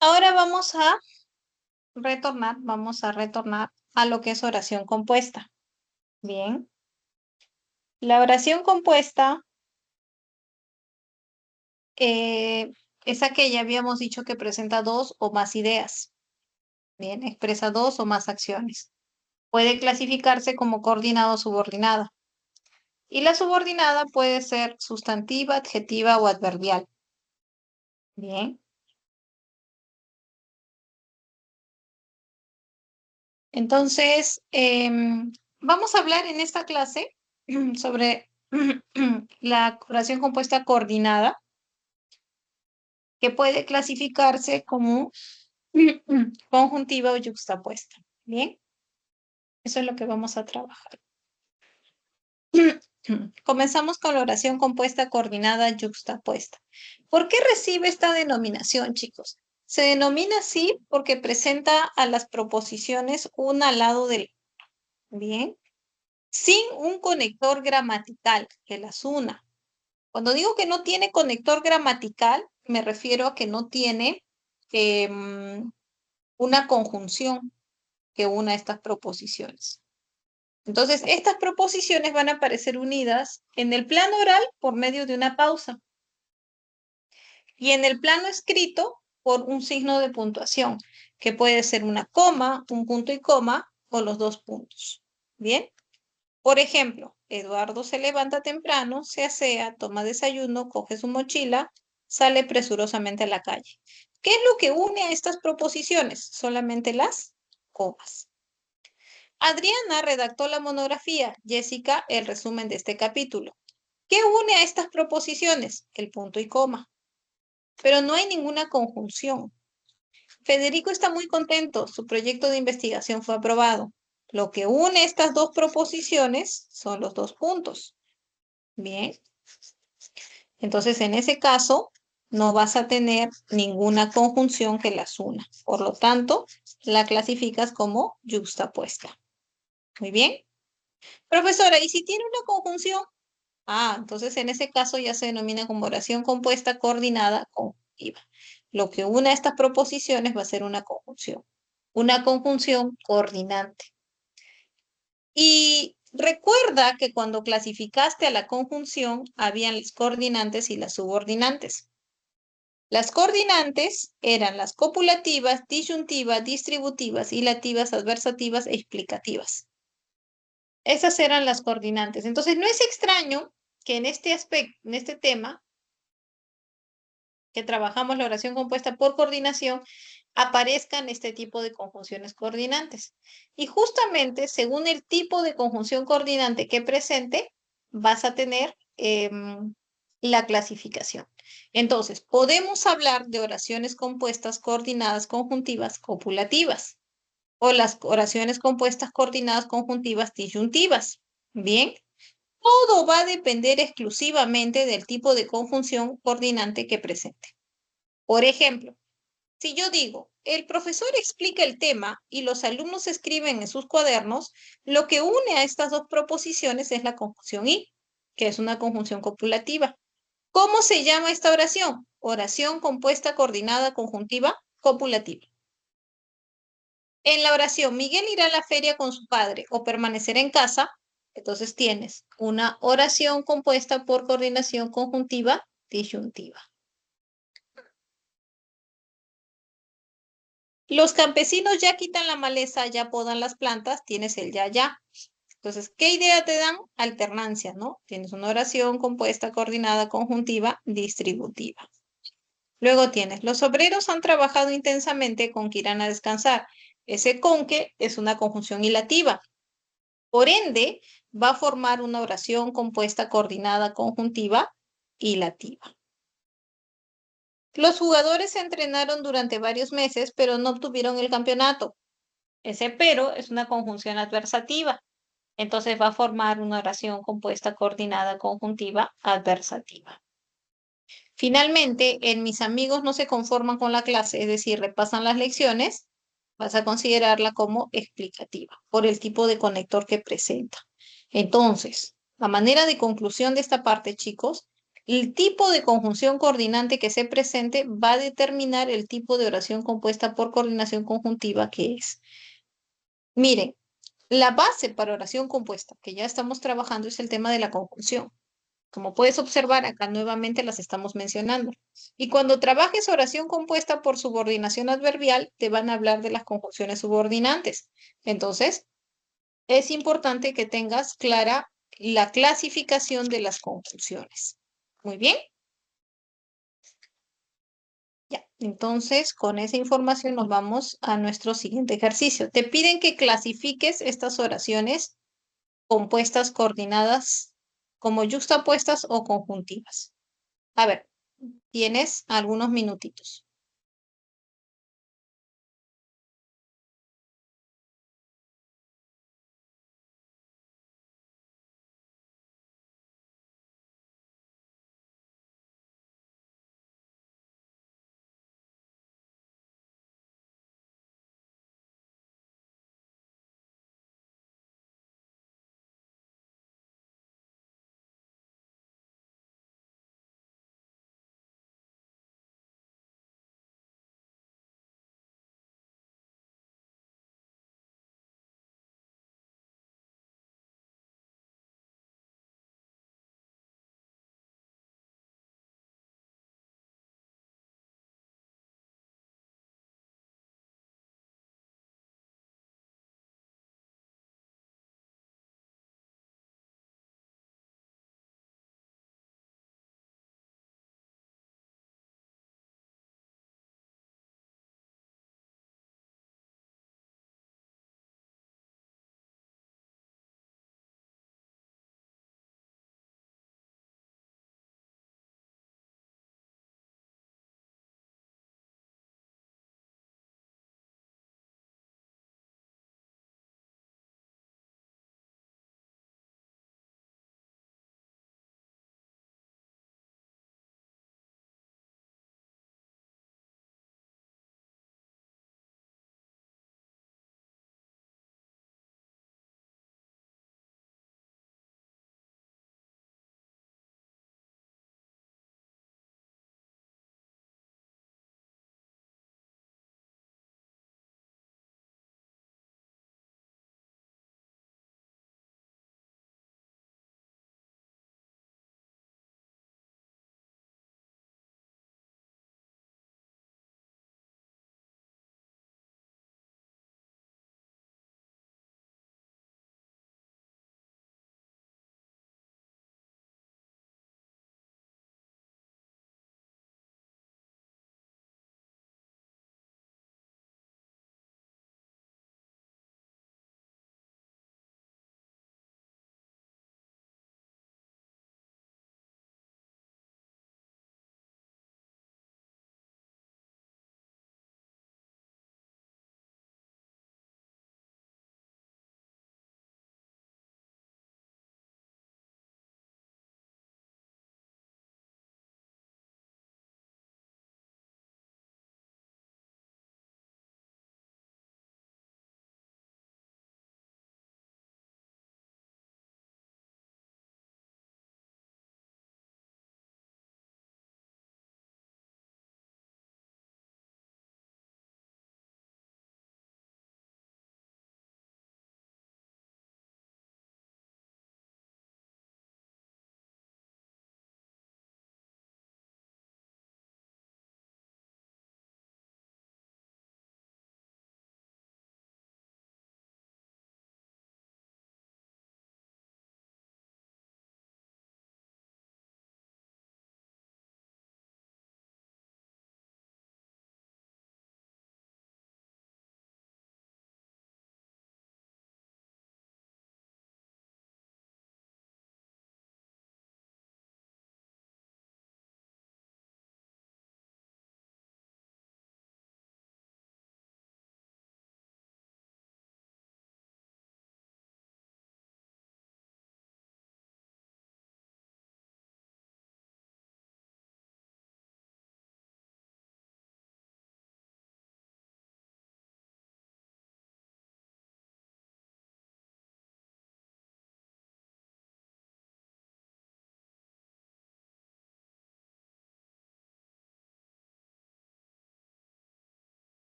Ahora vamos a retornar a lo que es oración compuesta. Bien. La oración compuesta es aquella, habíamos dicho que presenta dos o más ideas. Bien, expresa dos o más acciones. Puede clasificarse como coordinada o subordinada. Y la subordinada puede ser sustantiva, adjetiva o adverbial. Bien. Entonces, vamos a hablar en esta clase sobre la oración compuesta coordinada, que puede clasificarse como conjuntiva o yuxtapuesta. Bien, eso es lo que vamos a trabajar. Comenzamos con la oración compuesta coordinada yuxtapuesta. ¿Por qué recibe esta denominación, chicos? Se denomina así porque presenta a las proposiciones una al lado del bien, sin un conector gramatical que las una. Cuando digo que no tiene conector gramatical, me refiero a que no tiene una conjunción que una estas proposiciones. Entonces, estas proposiciones van a aparecer unidas en el plano oral por medio de una pausa y en el plano escrito por un signo de puntuación, que puede ser una coma, un punto y coma o los dos puntos. Bien, por ejemplo, Eduardo se levanta temprano, se asea, toma desayuno, coge su mochila, sale presurosamente a la calle. ¿Qué es lo que une a estas proposiciones? Solamente las comas. Adriana redactó la monografía, Jessica el resumen de este capítulo. ¿Qué une a estas proposiciones? El punto y coma. Pero no hay ninguna conjunción. Federico está muy contento, su proyecto de investigación fue aprobado. Lo que une estas dos proposiciones son los dos puntos. Bien, entonces en ese caso no vas a tener ninguna conjunción que las una. Por lo tanto, la clasificas como yuxtapuesta. Muy bien. Profesora, ¿y si tiene una conjunción? Ah, entonces en ese caso ya se denomina como oración compuesta coordinada conjuntiva. Lo que une a estas proposiciones va a ser una conjunción coordinante. Y recuerda que cuando clasificaste a la conjunción, habían las coordinantes y las subordinantes. Las coordinantes eran las copulativas, disyuntivas, distributivas, ilativas, adversativas e explicativas. Esas eran las coordinantes. Entonces, no es extraño que en este aspecto, en este tema, que trabajamos la oración compuesta por coordinación, aparezcan este tipo de conjunciones coordinantes. Y justamente según el tipo de conjunción coordinante que presente, vas a tener la clasificación. Entonces, podemos hablar de oraciones compuestas coordinadas conjuntivas copulativas o las oraciones compuestas coordinadas conjuntivas disyuntivas. Bien, todo va a depender exclusivamente del tipo de conjunción coordinante que presente. Por ejemplo, si yo digo, el profesor explica el tema y los alumnos escriben en sus cuadernos, lo que une a estas dos proposiciones es la conjunción y, que es una conjunción copulativa. ¿Cómo se llama esta oración? Oración compuesta coordinada conjuntiva copulativa. En la oración, Miguel irá a la feria con su padre o permanecerá en casa, entonces tienes una oración compuesta por coordinación conjuntiva disyuntiva. Los campesinos ya quitan la maleza, ya podan las plantas, tienes el ya, ya. Entonces, ¿qué idea te dan? Alternancia, ¿no? Tienes una oración compuesta, coordinada, conjuntiva, distributiva. Luego tienes, los obreros han trabajado intensamente con que irán a descansar. Ese con que es una conjunción ilativa. Por ende, va a formar una oración compuesta, coordinada, conjuntiva, ilativa. Los jugadores se entrenaron durante varios meses, pero no obtuvieron el campeonato. Ese pero es una conjunción adversativa. Entonces va a formar una oración compuesta, coordinada, conjuntiva, adversativa. Finalmente, en mis amigos no se conforman con la clase, es decir, repasan las lecciones, vas a considerarla como explicativa por el tipo de conector que presenta. Entonces, a manera de conclusión de esta parte, chicos, el tipo de conjunción coordinante que se presente va a determinar el tipo de oración compuesta por coordinación conjuntiva que es. Miren, la base para oración compuesta que ya estamos trabajando es el tema de la conjunción. Como puedes observar, acá nuevamente las estamos mencionando. Y cuando trabajes oración compuesta por subordinación adverbial, te van a hablar de las conjunciones subordinantes. Entonces, es importante que tengas clara la clasificación de las conjunciones. Muy bien. Ya, entonces con esa información nos vamos a nuestro siguiente ejercicio. Te piden que clasifiques estas oraciones compuestas coordinadas como yuxtapuestas o conjuntivas. A ver, tienes algunos minutitos.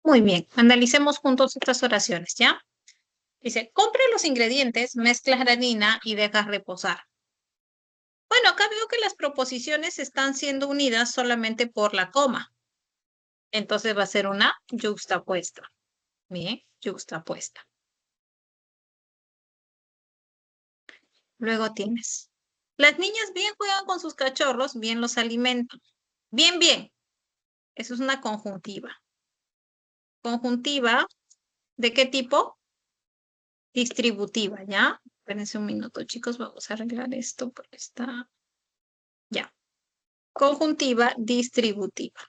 Muy bien, analicemos juntos estas oraciones, ¿ya? Dice, compra los ingredientes, mezclas la harina y dejas reposar. Bueno, acá veo que las proposiciones están siendo unidas solamente por la coma. Entonces va a ser una yuxtapuesta. Bien, yuxtapuesta. Luego tienes. Las niñas bien juegan con sus cachorros, bien los alimentan. Bien, bien. Eso es una conjuntiva. Conjuntiva, ¿de qué tipo? Distributiva, ¿ya? Espérense un minuto, chicos, vamos a arreglar esto porque está... Ya. Conjuntiva distributiva.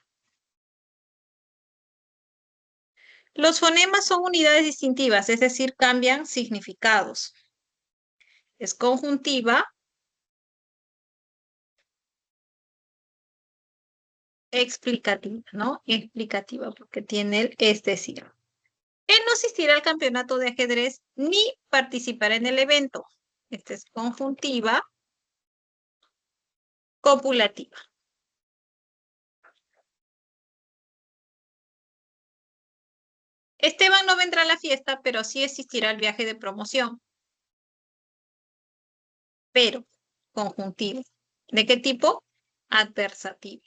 Los fonemas son unidades distintivas, es decir, cambian significados. Es conjuntiva explicativa, ¿no? Explicativa, porque tiene el es decir. Él no asistirá al campeonato de ajedrez ni participará en el evento. Esta es conjuntiva copulativa. Esteban no vendrá a la fiesta, pero sí asistirá al viaje de promoción. Pero, conjuntiva. ¿De qué tipo? Adversativa.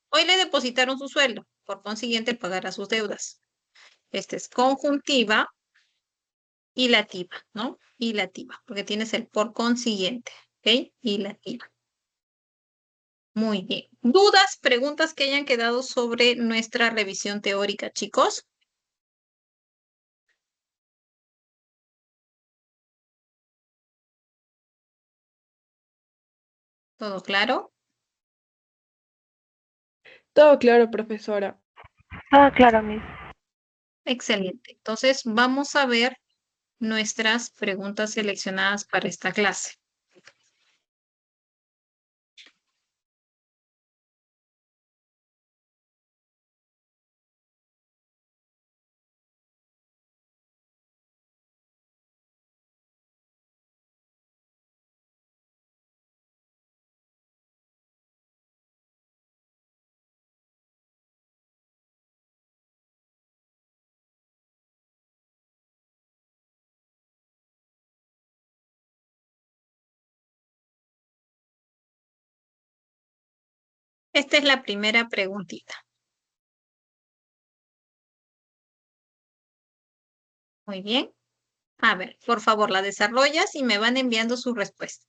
Hoy le depositaron su sueldo, por consiguiente pagará sus deudas. Esta es conjuntiva hilativa, ¿no? Hilativa, porque tienes el por consiguiente, ¿ok? Hilativa. Muy bien. ¿Dudas, preguntas que hayan quedado sobre nuestra revisión teórica, chicos? ¿Todo claro? Todo claro, profesora. Todo claro, Miss. Excelente. Entonces, vamos a ver nuestras preguntas seleccionadas para esta clase. Esta es la primera preguntita. Muy bien. A ver, por favor, la desarrollas y me van enviando su respuesta.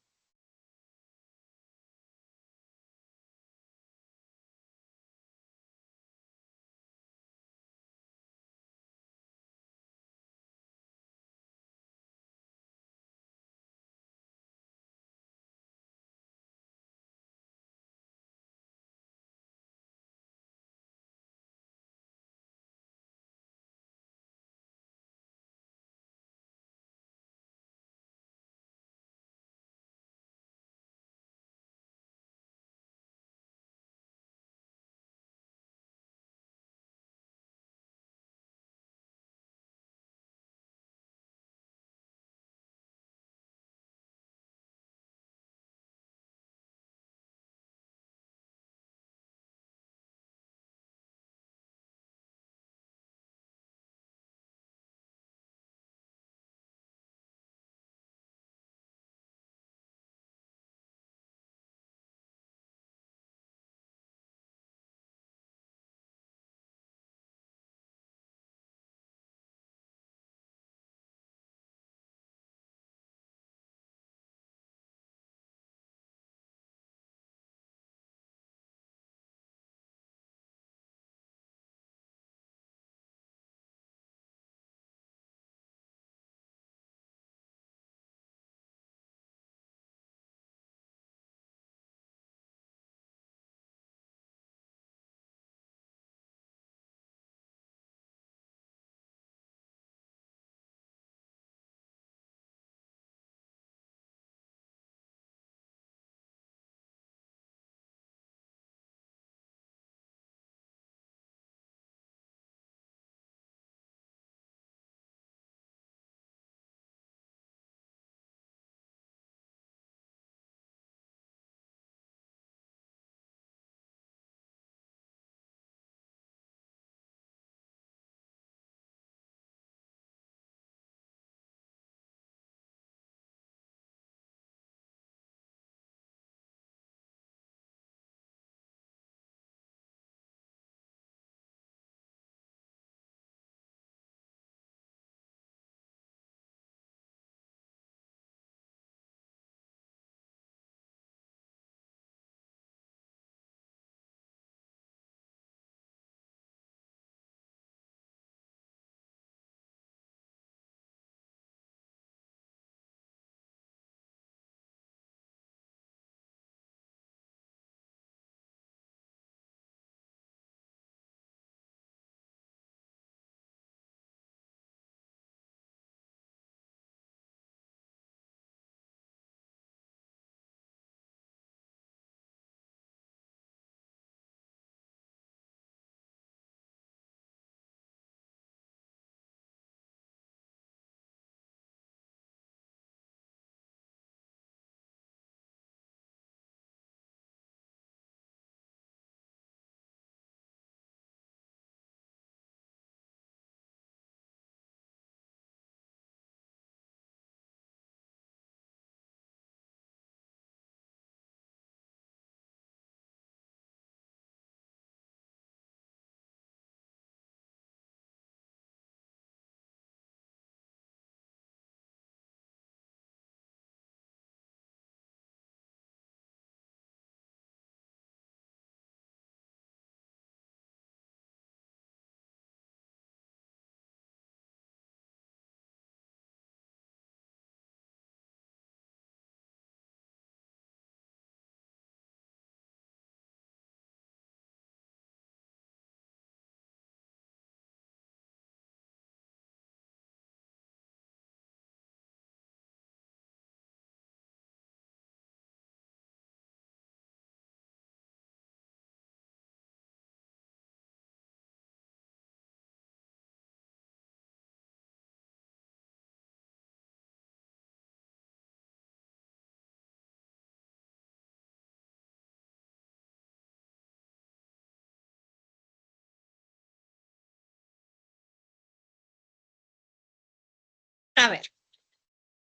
A ver,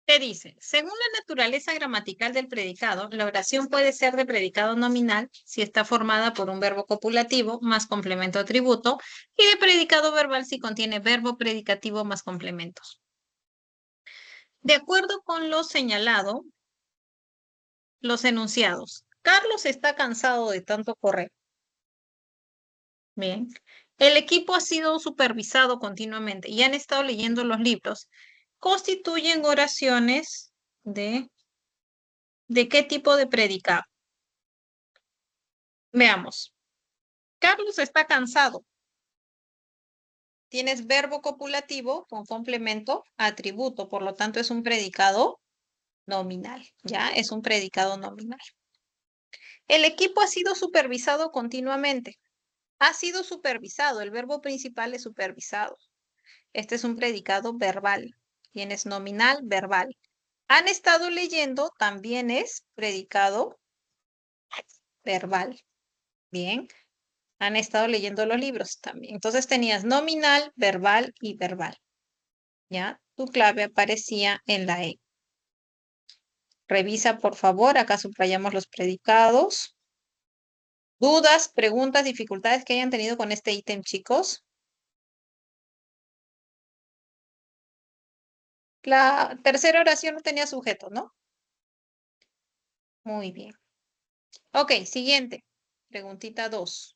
te dice, según la naturaleza gramatical del predicado, la oración puede ser de predicado nominal si está formada por un verbo copulativo más complemento atributo y de predicado verbal si contiene verbo predicativo más complementos. De acuerdo con lo señalado, los enunciados. Carlos está cansado de tanto correr. Bien. El equipo ha sido supervisado continuamente y han estado leyendo los libros. Constituyen oraciones ¿de qué tipo de predicado? Veamos. Carlos está cansado. Tienes verbo copulativo con complemento, atributo, por lo tanto es un predicado nominal, ¿ya? Es un predicado nominal. El equipo ha sido supervisado continuamente. Ha sido supervisado, el verbo principal es supervisado. Este es un predicado verbal. Tienes nominal, verbal. Han estado leyendo, también es predicado verbal. Bien. Han estado leyendo los libros también. Entonces tenías nominal, verbal y verbal. ¿Ya? Tu clave aparecía en la E. Revisa, por favor. Acá subrayamos los predicados. ¿Dudas, preguntas, dificultades que hayan tenido con este ítem, chicos? La tercera oración no tenía sujeto, ¿no? Muy bien. Ok, siguiente. Preguntita 2.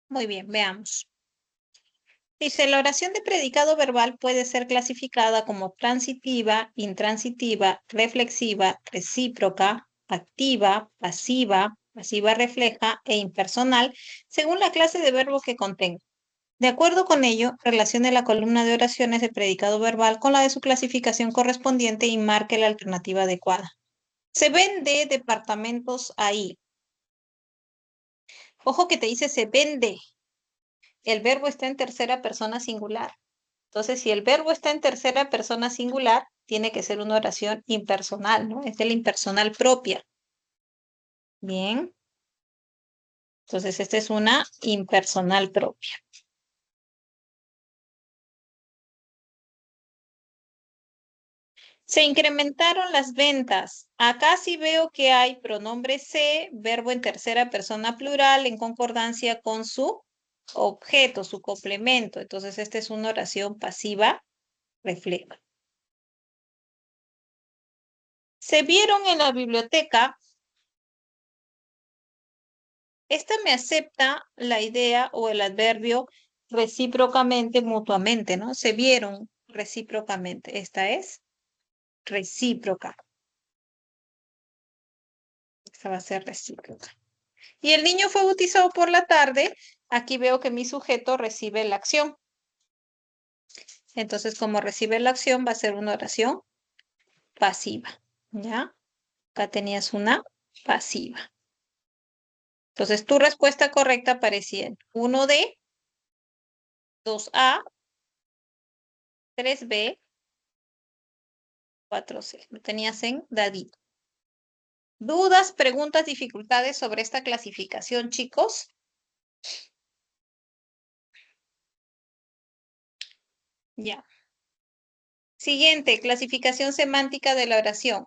Muy bien, veamos. Dice, la oración de predicado verbal puede ser clasificada como transitiva, intransitiva, reflexiva, recíproca, activa, pasiva, pasiva refleja e impersonal, según la clase de verbo que contenga. De acuerdo con ello, relacione la columna de oraciones de predicado verbal con la de su clasificación correspondiente y marque la alternativa adecuada. Se vende departamentos ahí. Ojo que te dice se vende. El verbo está en tercera persona singular. Entonces, si el verbo está en tercera persona singular, tiene que ser una oración impersonal, ¿no? Es de la impersonal propia. Bien. Entonces, esta es una impersonal propia. Se incrementaron las ventas. Acá sí veo que hay pronombre se, verbo en tercera persona plural en concordancia con su objeto, su complemento. Entonces, esta es una oración pasiva refleja. Se vieron en la biblioteca. Esta me acepta la idea o el adverbio recíprocamente, mutuamente, ¿no? Se vieron recíprocamente. Esta es recíproca. Esta va a ser recíproca. Y el niño fue bautizado por la tarde. Aquí veo que mi sujeto recibe la acción. Entonces, como recibe la acción, va a ser una oración pasiva. ¿Ya? Acá tenías una pasiva. Entonces, tu respuesta correcta aparecía en 1D, 2A, 3B, 4C. Lo tenías en dadito. ¿Dudas, preguntas, dificultades sobre esta clasificación, chicos? Ya. Siguiente, clasificación semántica de la oración.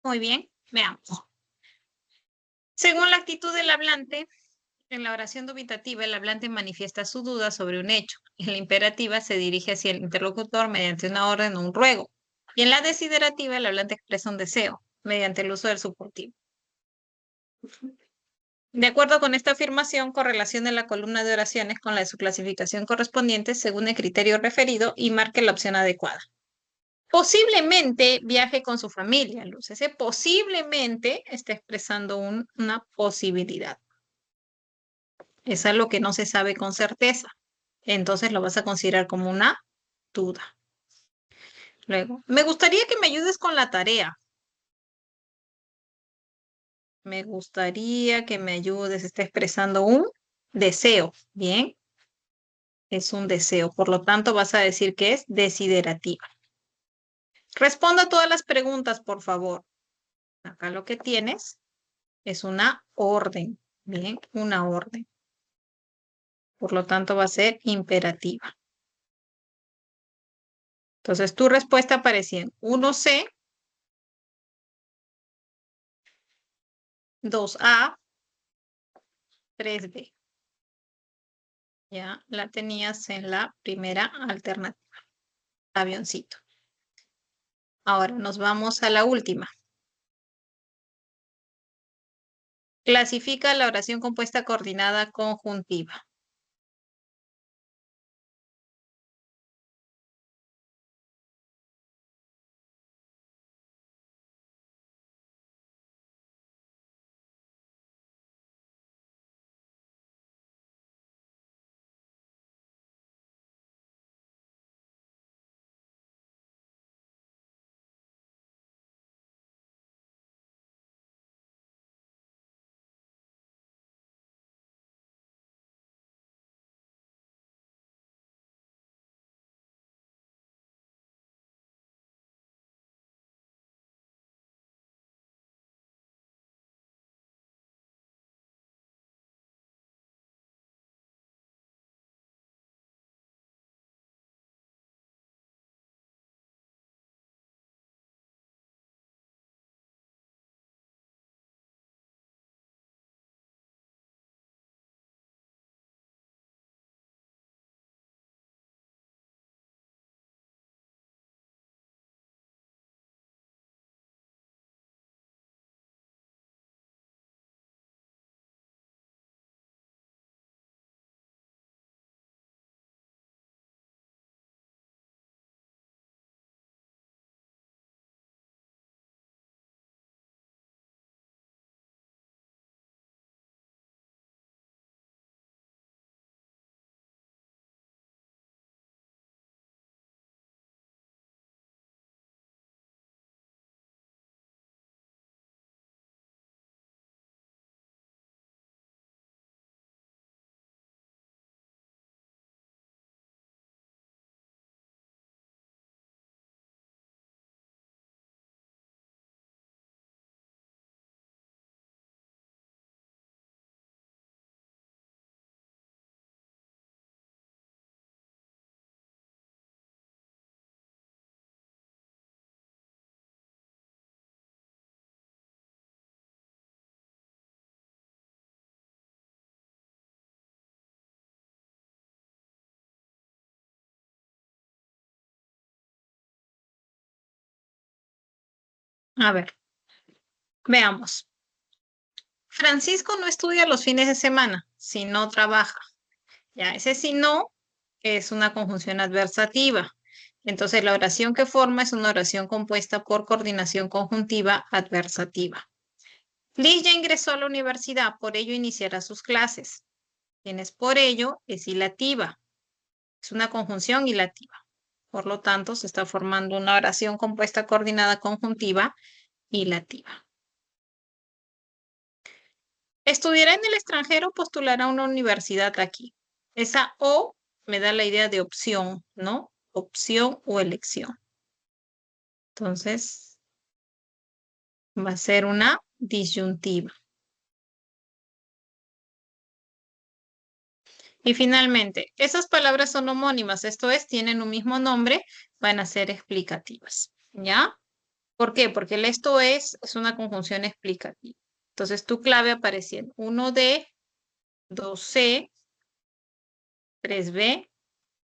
Muy bien, veamos. Según la actitud del hablante, en la oración dubitativa, el hablante manifiesta su duda sobre un hecho. En la imperativa se dirige hacia el interlocutor mediante una orden o un ruego. Y en la desiderativa, el hablante expresa un deseo mediante el uso del subjuntivo. De acuerdo con esta afirmación, correlacione la columna de oraciones con la de su clasificación correspondiente según el criterio referido y marque la opción adecuada. Posiblemente viaje con su familia, Luz. Ese posiblemente está expresando una posibilidad. Es algo que no se sabe con certeza. Entonces lo vas a considerar como una duda. Luego, me gustaría que me ayudes con la tarea. Me gustaría que me ayudes. Está expresando un deseo. Bien, es un deseo. Por lo tanto, vas a decir que es desiderativa. Responda todas las preguntas, por favor. Acá lo que tienes es una orden. Bien, una orden. Por lo tanto, va a ser imperativa. Entonces, tu respuesta aparecía en 1C, 2A, 3B. Ya la tenías en la primera alternativa. Avioncito. Ahora nos vamos a la última. Clasifica la oración compuesta coordinada conjuntiva. A ver, veamos. Francisco no estudia los fines de semana, si no trabaja. Ya, ese si no es una conjunción adversativa. Entonces, la oración que forma es una oración compuesta por coordinación conjuntiva adversativa. Liz ya ingresó a la universidad, por ello iniciará sus clases. Tienes por ello es hilativa. Es una conjunción hilativa. Por lo tanto, se está formando una oración compuesta coordinada conjuntiva hilativa. Estudiará en el extranjero, postulará a una universidad aquí. Esa O me da la idea de opción, ¿no? Opción o elección. Entonces, va a ser una disyuntiva. Y finalmente, esas palabras son homónimas, esto es, tienen un mismo nombre, van a ser explicativas, ¿ya? ¿Por qué? Porque el esto es una conjunción explicativa. Entonces tu clave aparece en 1D, 2C, 3B,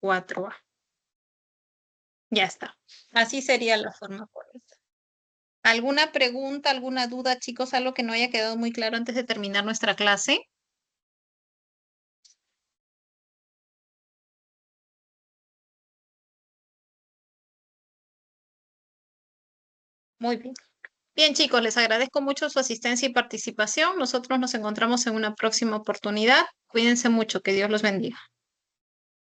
4A. Ya está. Así sería la forma correcta. ¿Alguna pregunta, alguna duda, chicos? ¿Algo que no haya quedado muy claro antes de terminar nuestra clase? Muy bien. Bien, chicos, les agradezco mucho su asistencia y participación. Nosotros nos encontramos en una próxima oportunidad. Cuídense mucho. Que Dios los bendiga.